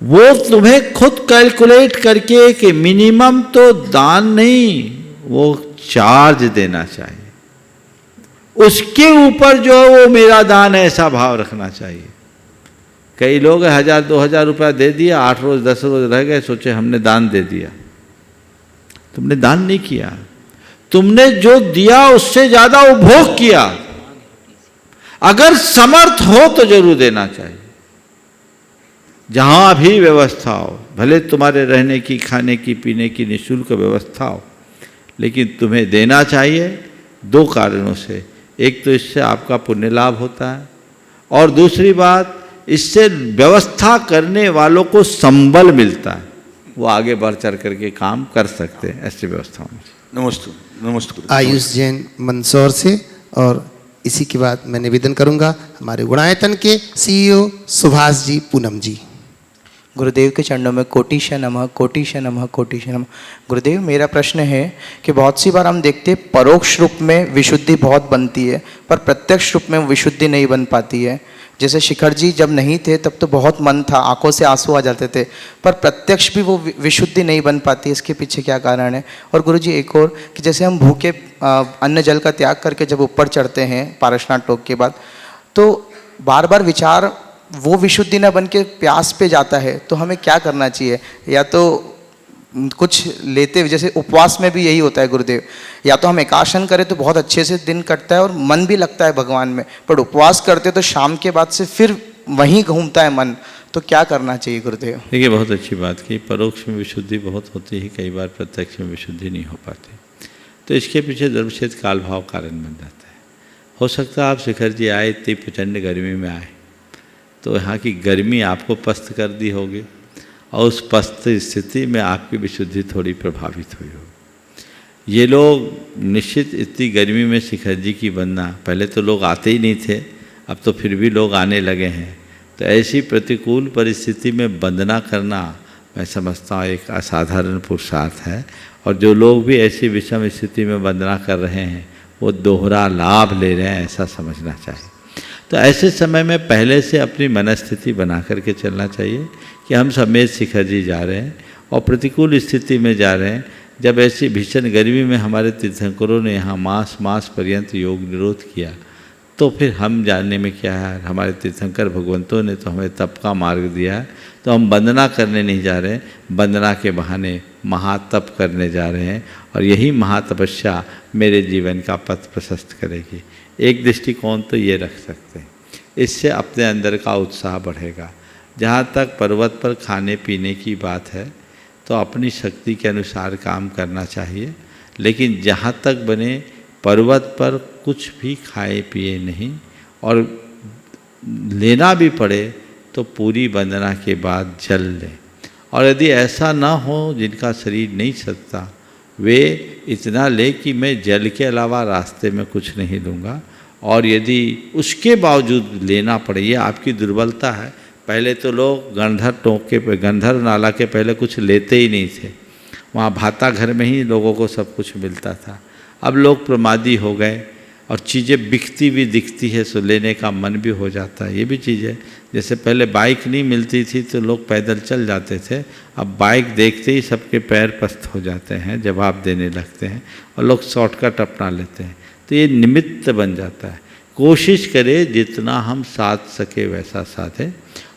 वो तुम्हें खुद कैलकुलेट करके कि मिनिमम तो दान नहीं, वो चार्ज देना चाहिए। उसके ऊपर जो वो मेरा दान है ऐसा भाव रखना चाहिए। कई लोग 1000-2000 रुपया दे दिया, 8 रोज 10 रोज रह गए, सोचे हमने दान दे दिया। तुमने दान नहीं किया, तुमने जो दिया उससे ज्यादा उपभोग किया। अगर समर्थ हो तो जरूर देना चाहिए। जहां भी व्यवस्था हो, भले तुम्हारे रहने की, खाने की, पीने की निःशुल्क व्यवस्था हो, लेकिन तुम्हें देना चाहिए। दो कारणों से। एक तो इससे आपका पुण्य लाभ होता है, और दूसरी बात इससे व्यवस्था करने वालों को संबल मिलता है, वो आगे बढ़ चढ़ करके काम कर सकते हैं ऐसी व्यवस्थाओं में। नमस्ते नमस्ते। आयुष जैन मंदसौर से, और इसी के बाद मैं निवेदन करूंगा हमारे गुणायतन के CEO सुभाष जी पूनम जी। गुरुदेव के चरणों में कोटिश नमः, कोटिश नमः, कोटिश नमः। गुरुदेव, मेरा प्रश्न है कि बहुत सी बार हम देखते हैं परोक्ष रूप में विशुद्धि बहुत बनती है, पर प्रत्यक्ष रूप में विशुद्धि नहीं बन पाती है। जैसे शिखर जी जब नहीं थे तब तो बहुत मन था, आंखों से आंसू आ जाते थे, पर प्रत्यक्ष भी वो विशुद्धि नहीं बन पाती, इसके पीछे क्या कारण है? और गुरुजी एक और कि जैसे हम भूखे अन्न जल का त्याग करके जब ऊपर चढ़ते हैं पारसनाथ टोक के बाद, तो बार बार विचार वो विशुद्धि ना बन के प्यास पे जाता है, तो हमें क्या करना चाहिए? या तो कुछ लेते हुए, जैसे उपवास में भी यही होता है गुरुदेव, या तो हम एकासन करें तो बहुत अच्छे से दिन कटता है और मन भी लगता है भगवान में, पर उपवास करते तो शाम के बाद से फिर वहीं घूमता है मन, तो क्या करना चाहिए गुरुदेव? देखिए, बहुत अच्छी बात की। परोक्ष में विशुद्धि बहुत होती है, कई बार प्रत्यक्ष में विशुद्धि नहीं हो पाती, तो इसके पीछे धर्मक्षेत्र काल भाव कारण बन जाता है। हो सकता है आप शिखर जी आए, इतनी प्रचंड गर्मी में आए, तो यहाँ की गर्मी आपको पस्त कर दी होगी, और उस पस्त स्थिति में आपकी विशुद्धि थोड़ी प्रभावित हुई हो। ये लोग निश्चित इतनी गर्मी में शिखर जी की वंदना, पहले तो लोग आते ही नहीं थे, अब तो फिर भी लोग आने लगे हैं, तो ऐसी प्रतिकूल परिस्थिति में वंदना करना मैं समझता हूँ एक असाधारण पुरुषार्थ है, और जो लोग भी ऐसी विषम स्थिति में वंदना कर रहे हैं वो दोहरा लाभ ले रहे हैं, ऐसा समझना चाहिए। तो ऐसे समय में पहले से अपनी मनस्थिति बना करके चलना चाहिए कि हम समेत शिखर जी जा रहे हैं और प्रतिकूल स्थिति में जा रहे हैं। जब ऐसी भीषण गर्मी में हमारे तीर्थंकरों ने यहाँ मास पर्यंत योग निरोध किया, तो फिर हम जानने में क्या है, हमारे तीर्थंकर भगवंतों ने तो हमें तप का मार्ग दिया है, तो हम वंदना करने नहीं जा रहे हैं, वंदना के बहाने महातप करने जा रहे हैं, और यही महातपस्या मेरे जीवन का पथ प्रशस्त करेगी। एक दृष्टिकोण तो ये रख सकते हैं, इससे अपने अंदर का उत्साह बढ़ेगा। जहाँ तक पर्वत पर खाने पीने की बात है, तो अपनी शक्ति के अनुसार काम करना चाहिए, लेकिन जहाँ तक बने पर्वत पर कुछ भी खाए पिए नहीं, और लेना भी पड़े तो पूरी वंदना के बाद जल लें। और यदि ऐसा ना हो जिनका शरीर नहीं सकता, वे इतना ले कि मैं जल के अलावा रास्ते में कुछ नहीं लूँगा, और यदि उसके बावजूद लेना पड़े, ये आपकी दुर्बलता है। पहले तो लोग गंधर टोक के पे, गंधर नाला के पहले कुछ लेते ही नहीं थे, वहाँ भाता घर में ही लोगों को सब कुछ मिलता था। अब लोग प्रमादी हो गए और चीज़ें बिकती भी दिखती है, सो लेने का मन भी हो जाता है। ये भी चीज़ है, जैसे पहले बाइक नहीं मिलती थी तो लोग पैदल चल जाते थे, अब बाइक देखते ही सबके पैर पस्त हो जाते हैं, जवाब देने लगते हैं, और लोग शॉर्टकट अपना लेते हैं, तो ये निमित्त बन जाता है। कोशिश करें जितना हम साध सके वैसा साधें।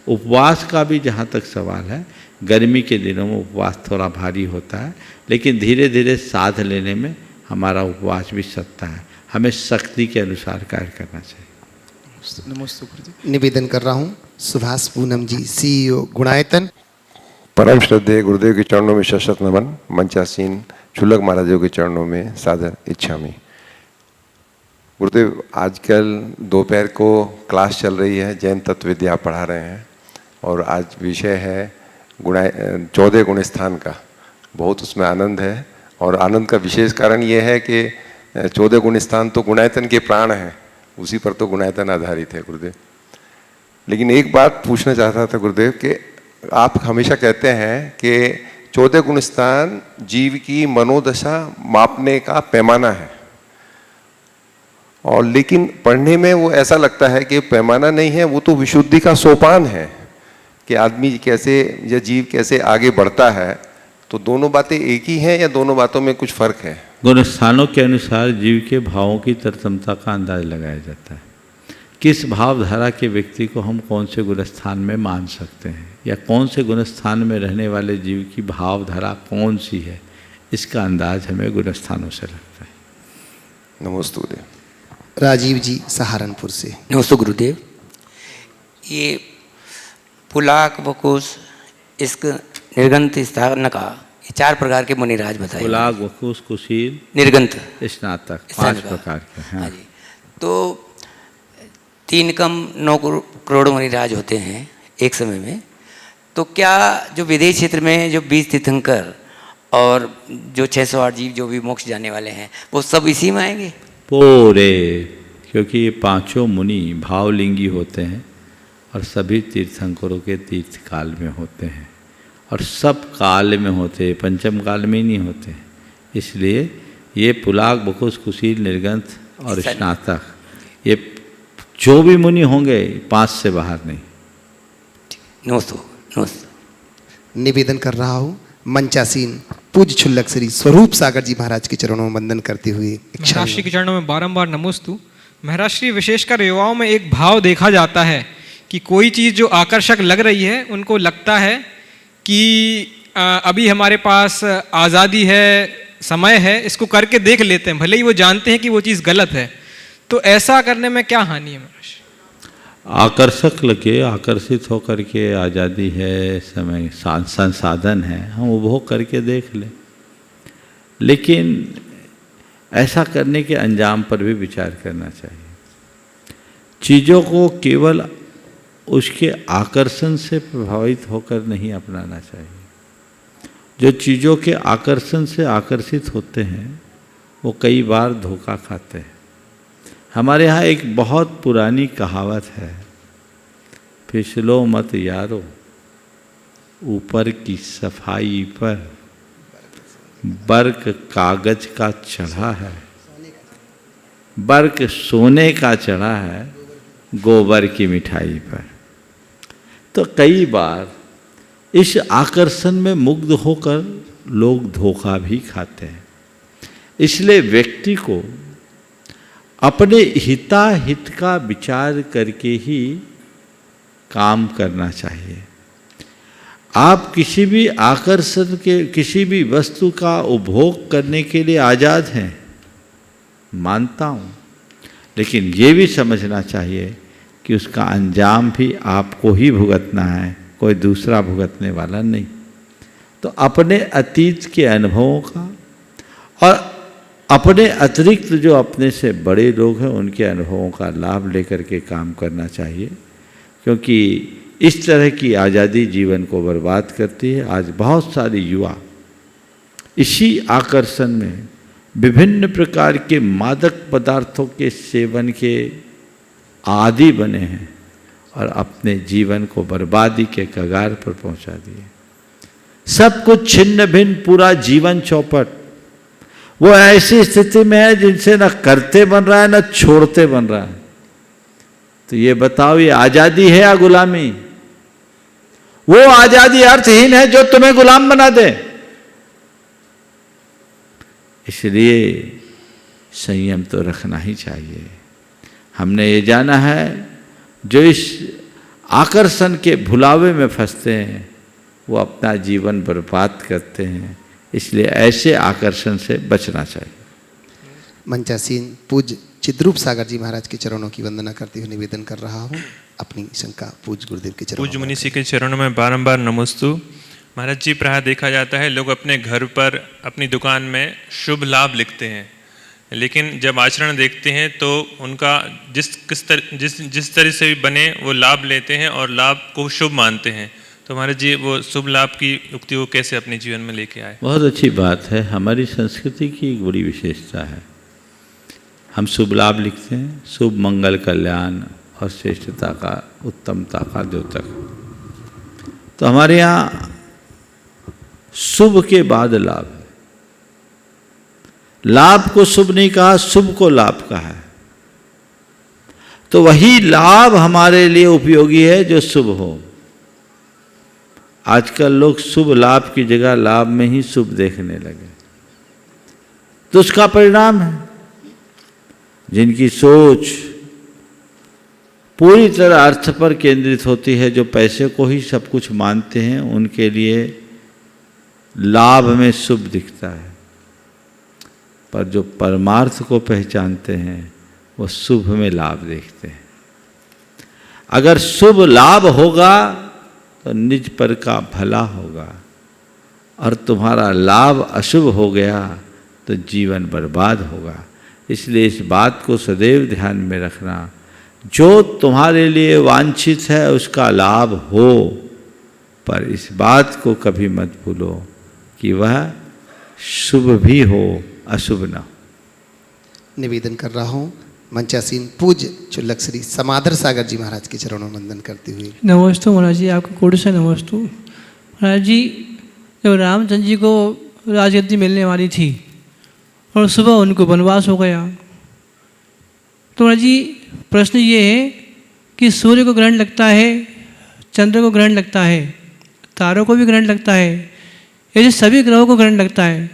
उपवास का भी जहाँ तक सवाल है, गर्मी के दिनों में उपवास थोड़ा भारी होता है, लेकिन धीरे धीरे साध लेने में हमारा उपवास भी सकता है। हमें शक्ति के अनुसार कार्य करना चाहिए। नमस्ते गुरुदेव। निवेदन कर रहा हूँ सुभाष पूनम जी, CEO गुणायतन। परम श्रद्धेय गुरुदेव के चरणों में शतशत नमन। मंचासीन शुल्लक महाराजों के चरणों में सादर इच्छामि। गुरुदेव, आजकल दोपहर को क्लास चल रही है, जैन तत्व विद्या पढ़ा रहे हैं, और आज विषय है 14 गुण स्थान का। बहुत उसमें आनंद है, और आनंद का विशेष कारण ये है कि 14 गुण स्थान तो गुणायतन के प्राण हैं, उसी पर तो गुणायतन आधारित है गुरुदेव। लेकिन एक बात पूछना चाहता था गुरुदेव कि आप हमेशा कहते हैं कि 14 गुण स्थान जीव की मनोदशा मापने का पैमाना है, और लेकिन पढ़ने में वो ऐसा लगता है कि पैमाना नहीं है, वो तो विशुद्धि का सोपान है कि आदमी कैसे या जीव कैसे आगे बढ़ता है। तो दोनों बातें एक ही हैं या दोनों बातों में कुछ फर्क है? गुण स्थानों के अनुसार जीव के भावों की तरतमता का अंदाज लगाया जाता है। किस भावधारा के व्यक्ति को हम कौन से गुण स्थान में मान सकते हैं, या कौन से गुण स्थान में रहने वाले जीव की भावधारा कौन सी है, इसका अंदाज हमें गुण स्थानों से लगता है। नमस्ते गुरुदेव। राजीव जी सहारनपुर से। नमस्ते गुरुदेव। ये पुलाक बकुश इसक निर्गंत स्थान का ये 4 प्रकार के मुनिराज बताए। पुलाग, वकुश, कुशील, निर्गंत, स्नातक, स्नातक। 5 प्रकार के। हाँ हाँ। जी। तो 3 कम 9 करोड़ मुनिराज होते हैं एक समय में। तो क्या जो विदेश क्षेत्र में जो 20 तीर्थंकर और जो 608 जीव जो भी मोक्ष जाने वाले हैं वो सब इसी में आएंगे? पूरे, क्योंकि ये 5 मुनि भावलिंगी होते हैं और सभी तीर्थंकरों के तीर्थ काल में होते हैं और सब काल में होते हैं, पंचम काल में नहीं होते। इसलिए ये पुलाग, बकुश, कुशील, निर्गंथ और स्नातक, ये जो भी मुनि होंगे 5 से बाहर नहीं। नमस्ते। निवेदन कर रहा हूँ मंचासीन पूज्य क्षुल्लक श्री स्वरूप सागर जी महाराज के चरणों में वंदन करते हुए महाराज श्री के चरणों में बारंबार नमोस्तु। महाराज श्री, विशेषकर युवाओं में एक भाव देखा जाता है कि कोई चीज़ जो आकर्षक लग रही है उनको लगता है कि अभी हमारे पास आज़ादी है, समय है, इसको करके देख लेते हैं, भले ही वो जानते हैं कि वो चीज़ गलत है। तो ऐसा करने में क्या हानि है महाराज? आकर्षक लगे, आकर्षित होकर के आज़ादी है, समय संसाधन है, हम उपभोग करके देख लें, लेकिन ऐसा करने के अंजाम पर भी विचार करना चाहिए। चीज़ों को केवल उसके आकर्षण से प्रभावित होकर नहीं अपनाना चाहिए। जो चीज़ों के आकर्षण से आकर्षित होते हैं वो कई बार धोखा खाते हैं। हमारे यहाँ एक बहुत पुरानी कहावत है, फिसलो मत यारो ऊपर की सफाई पर, बर्क कागज का चढ़ा है, बर्क सोने का चढ़ा है गोबर की मिठाई पर। तो कई बार इस आकर्षण में मुग्ध होकर लोग धोखा भी खाते हैं। इसलिए व्यक्ति को अपने हिताहित का विचार करके ही काम करना चाहिए। आप किसी भी आकर्षण के, किसी भी वस्तु का उपभोग करने के लिए आज़ाद हैं, मानता हूँ, लेकिन ये भी समझना चाहिए कि उसका अंजाम भी आपको ही भुगतना है, कोई दूसरा भुगतने वाला नहीं। तो अपने अतीत के अनुभवों का और अपने अतिरिक्त जो अपने से बड़े लोग हैं उनके अनुभवों का लाभ लेकर के काम करना चाहिए, क्योंकि इस तरह की आज़ादी जीवन को बर्बाद करती है। आज बहुत सारे युवा इसी आकर्षण में विभिन्न प्रकार के मादक पदार्थों के सेवन के आदी बने हैं और अपने जीवन को बर्बादी के कगार पर पहुंचा दिए। सब कुछ छिन्न भिन्न, पूरा जीवन चौपट। वो ऐसी स्थिति में है जिनसे न करते बन रहा है न छोड़ते बन रहा है। तो ये बताओ, ये आज़ादी है या गुलामी? वो आज़ादी अर्थहीन है जो तुम्हें गुलाम बना दे। इसलिए संयम तो रखना ही चाहिए। हमने ये जाना है, जो इस आकर्षण के भुलावे में फंसते हैं वो अपना जीवन बर्बाद करते हैं। इसलिए ऐसे आकर्षण से बचना चाहिए। मंचासीन पूज्य चिद्रूप सागर जी महाराज के चरणों की वंदना करते हुए निवेदन कर रहा हूँ अपनी शंका पूज्य गुरुदेव के चरणों पूज्य मुनि के चरणों में बारंबार नमोस्तु। महाराज जी, प्रायः देखा जाता है लोग अपने घर पर, अपनी दुकान में शुभ लाभ लिखते हैं, लेकिन जब आचरण देखते हैं तो उनका जिस तरह से भी बने वो लाभ लेते हैं और लाभ को शुभ मानते हैं। तो महाराज जी, वो शुभ लाभ की युक्ति को कैसे अपने जीवन में लेके आए? बहुत अच्छी बात है। हमारी संस्कृति की एक बड़ी विशेषता है, हम शुभ लाभ लिखते हैं, शुभ, मंगल, कल्याण और श्रेष्ठता का, उत्तमता का द्योतक। तो हमारे यहाँ शुभ के बाद लाभ है। लाभ को शुभ नहीं कहा, शुभ को लाभ कहा है। तो वही लाभ हमारे लिए उपयोगी है जो शुभ हो। आजकल लोग शुभ लाभ की जगह लाभ में ही शुभ देखने लगे, तो उसका परिणाम है जिनकी सोच पूरी तरह अर्थ पर केंद्रित होती है, जो पैसे को ही सब कुछ मानते हैं, उनके लिए लाभ में शुभ दिखता है। पर जो परमार्थ को पहचानते हैं वो शुभ में लाभ देखते हैं। अगर शुभ लाभ होगा तो निज पर का भला होगा, और तुम्हारा लाभ अशुभ हो गया तो जीवन बर्बाद होगा। इसलिए इस बात को सदैव ध्यान में रखना, जो तुम्हारे लिए वांछित है उसका लाभ हो, पर इस बात को कभी मत भूलो कि वह शुभ भी हो अशुभ न हो। निवेदन कर रहा हूँ मंचासीन पूज्य चुल्लक श्री समादर सागर जी महाराज के चरणों में वंदन करते हुए। नमस्तु महाराज जी, आपको कोटि से नमस्तु। महाराज जी, जब रामचंद्र जी को राजगद्दी मिलने वाली थी और सुबह उनको वनवास हो गया, तो महाराज जी प्रश्न ये है कि सूर्य को ग्रहण लगता है, चंद्र को ग्रहण लगता है, तारों को भी ग्रहण लगता है, ऐसे सभी ग्रहों को ग्रहण लगता है,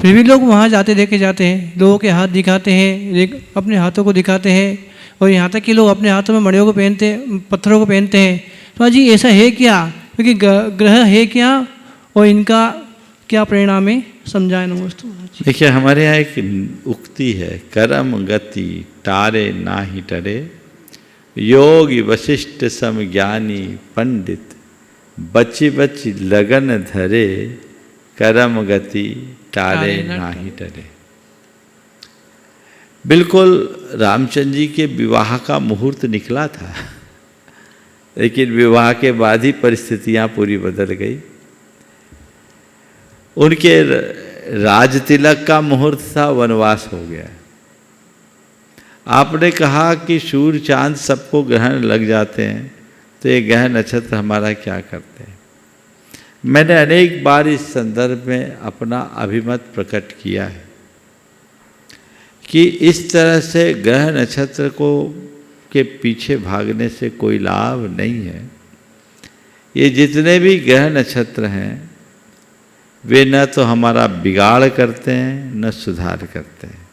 फिर भी लोग वहाँ जाते देखे जाते हैं, लोगों के हाथ दिखाते हैं, अपने हाथों को दिखाते हैं, और यहाँ तक कि लोग अपने हाथों में मड़ियों को पहनते हैं, पत्थरों को पहनते हैं। तो जी ऐसा है क्या, क्योंकि ग्रह है क्या और इनका क्या परिणाम है, समझाए नमस्तु। देखिए, हमारे यहाँ एक उक्ति है, कर्म गति तारे नाही टरे, योगी वशिष्ठ सम ज्ञानी पंडित, बची बची लगन धरे, कर्म गति तारे नाही टरे। बिल्कुल रामचंद्र जी के विवाह का मुहूर्त निकला था, लेकिन विवाह के बाद ही परिस्थितियां पूरी बदल गई। उनके राज तिलक का मुहूर्त था, वनवास हो गया। आपने कहा कि सूर्य चांद सबको ग्रहण लग जाते हैं, तो ये ग्रह नक्षत्र हमारा क्या करते हैं। मैंने अनेक बार इस संदर्भ में अपना अभिमत प्रकट किया है कि इस तरह से ग्रह नक्षत्र को के पीछे भागने से कोई लाभ नहीं है। ये जितने भी ग्रह नक्षत्र हैं वे न तो हमारा बिगाड़ करते हैं न सुधार करते हैं।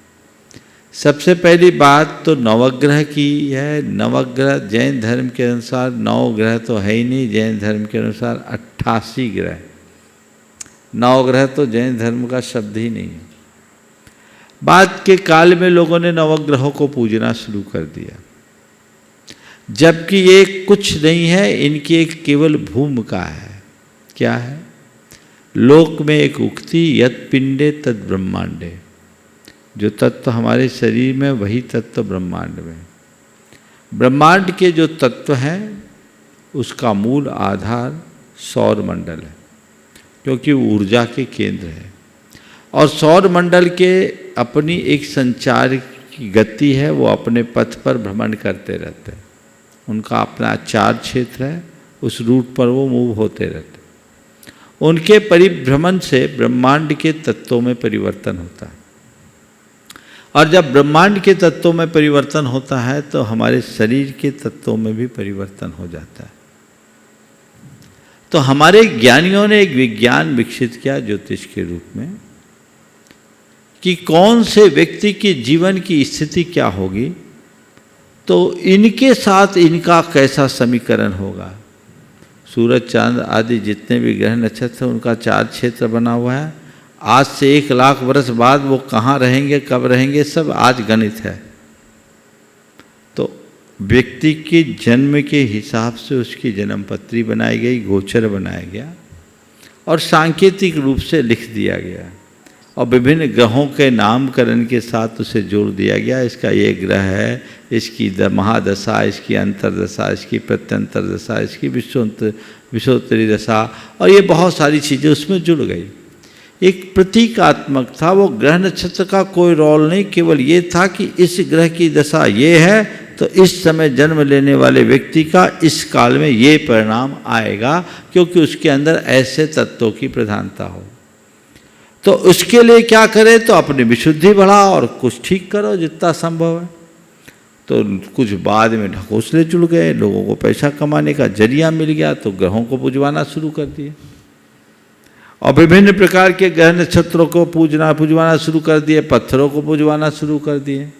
सबसे पहली बात तो नवग्रह की है। नवग्रह जैन धर्म के अनुसार 9 ग्रह तो है ही नहीं, जैन धर्म के अनुसार 88 ग्रह। 9 ग्रह तो जैन धर्म का शब्द ही नहीं है। बाद के काल में लोगों ने नवग्रहों को पूजना शुरू कर दिया, जबकि ये कुछ नहीं है, इनकी एक केवल भूमिका है। क्या है? लोक में एक उक्ति, यत् पिंडे तद ब्रह्मांडे। जो तत्व हमारे शरीर में वही तत्व ब्रह्मांड में। ब्रह्मांड के जो तत्व हैं उसका मूल आधार सौर मंडल है, क्योंकि ऊर्जा के केंद्र है। और सौर मंडल के अपनी एक संचार की गति है, वो अपने पथ पर भ्रमण करते रहते हैं। उनका अपना चार क्षेत्र है, उस रूट पर वो मूव होते रहते हैं। उनके परिभ्रमण से ब्रह्मांड के तत्वों में परिवर्तन होता है, और जब ब्रह्मांड के तत्वों में परिवर्तन होता है तो हमारे शरीर के तत्वों में भी परिवर्तन हो जाता है। तो हमारे ज्ञानियों ने एक विज्ञान विकसित किया ज्योतिष के रूप में कि कौन से व्यक्ति के जीवन की स्थिति क्या होगी, तो इनके साथ इनका कैसा समीकरण होगा। सूरज चांद आदि जितने भी ग्रह नक्षत्र उनका 4 क्षेत्र बना हुआ है। आज से 1 लाख वर्ष बाद वो कहाँ रहेंगे, कब रहेंगे, सब आज गणित है। तो व्यक्ति के जन्म के हिसाब से उसकी जन्मपत्री बनाई गई, गोचर बनाया गया और सांकेतिक रूप से लिख दिया गया, और विभिन्न ग्रहों के नामकरण के साथ उसे जोड़ दिया गया। इसका ये ग्रह है, इसकी महादशा, इसकी अंतरदशा, इसकी प्रत्यंतर दशा, इसकी विश्वोत्तरी दशा, और ये बहुत सारी चीज़ें उसमें जुड़ गई। एक प्रतीकात्मक था, वो ग्रह नक्षत्र का कोई रोल नहीं, केवल ये था कि इस ग्रह की दशा ये है तो इस समय जन्म लेने वाले व्यक्ति का इस काल में ये परिणाम आएगा, क्योंकि उसके अंदर ऐसे तत्वों की प्रधानता हो। तो उसके लिए क्या करें, तो अपनी विशुद्धि बढ़ाओ और कुछ ठीक करो जितना संभव है। तो कुछ बाद में ढकोसले जुड़ गए, लोगों को पैसा कमाने का जरिया मिल गया, तो ग्रहों को पूजवाना शुरू कर दिए और विभिन्न प्रकार के ग्रह नक्षत्रों को पूजवाना शुरू कर दिए, पत्थरों को पूजवाना शुरू कर दिए।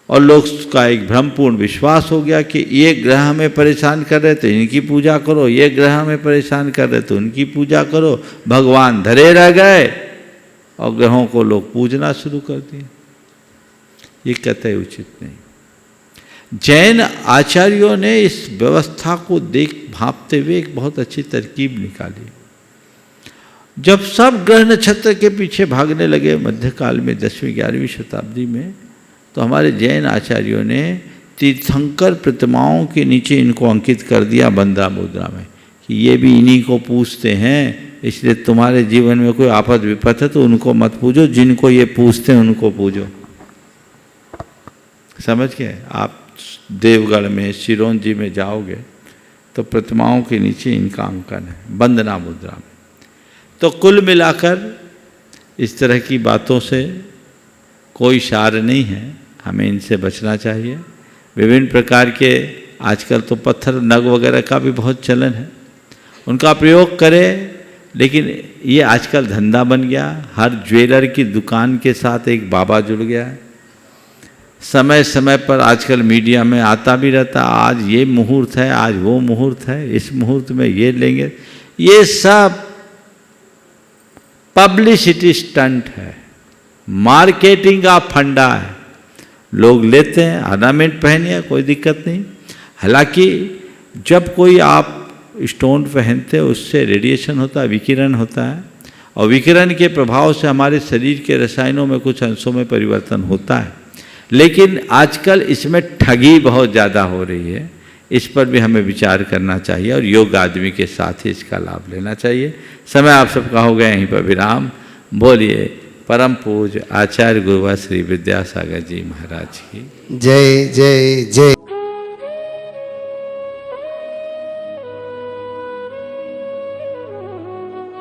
और लोग का एक भ्रमपूर्ण विश्वास हो गया कि ये ग्रह हमें परेशान कर रहे तो इनकी पूजा करो, ये ग्रह हमें परेशान कर रहे तो उनकी पूजा करो। भगवान धरे रह गए और ग्रहों को लोग पूजना शुरू कर दिए। ये कतई उचित नहीं। जैन आचार्यों ने इस व्यवस्था को भांपते हुए एक बहुत अच्छी तरकीब निकाली, जब सब ग्रह नक्षत्र के पीछे भागने लगे मध्यकाल में 10वीं 11वीं शताब्दी में, तो हमारे जैन आचार्यों ने तीर्थंकर प्रतिमाओं के नीचे इनको अंकित कर दिया बंदा मुद्रा में कि ये भी इन्हीं को पूजते हैं, इसलिए तुम्हारे जीवन में कोई आफत विपत है तो उनको मत पूजो, जिनको ये पूजते हैं उनको पूजो। समझ गए? आप देवगढ़ में सिरोंजी में जाओगे तो प्रतिमाओं के नीचे इनका अंकन है वंदना मुद्रा में। तो कुल मिलाकर इस तरह की बातों से कोई सार नहीं है, हमें इनसे बचना चाहिए। विभिन्न प्रकार के आजकल तो पत्थर नग वगैरह का भी बहुत चलन है, उनका प्रयोग करें, लेकिन ये आजकल धंधा बन गया। हर ज्वेलर की दुकान के साथ एक बाबा जुड़ गया है। समय समय पर आजकल मीडिया में आता भी रहता, आज ये मुहूर्त है, आज वो मुहूर्त है, इस मुहूर्त में ये लेंगे। ये सब पब्लिसिटी स्टंट है, मार्केटिंग का फंडा है। लोग लेते हैं, ऑर्नामेंट पहनिए, कोई दिक्कत नहीं। हालांकि जब कोई आप स्टोन पहनते हैं उससे रेडिएशन होता है, विकिरण होता है, और विकिरण के प्रभाव से हमारे शरीर के रसायनों में कुछ अंशों में परिवर्तन होता है। लेकिन आजकल इसमें ठगी बहुत ज़्यादा हो रही है, इस पर भी हमें विचार करना चाहिए और योग्य आदमी के साथ ही इसका लाभ लेना चाहिए। समय आप सबका हो गया, यहीं पर विराम। बोलिए परम पूज्य आचार्य गुरुवर श्री विद्यासागर जी महाराज की जय जय जय।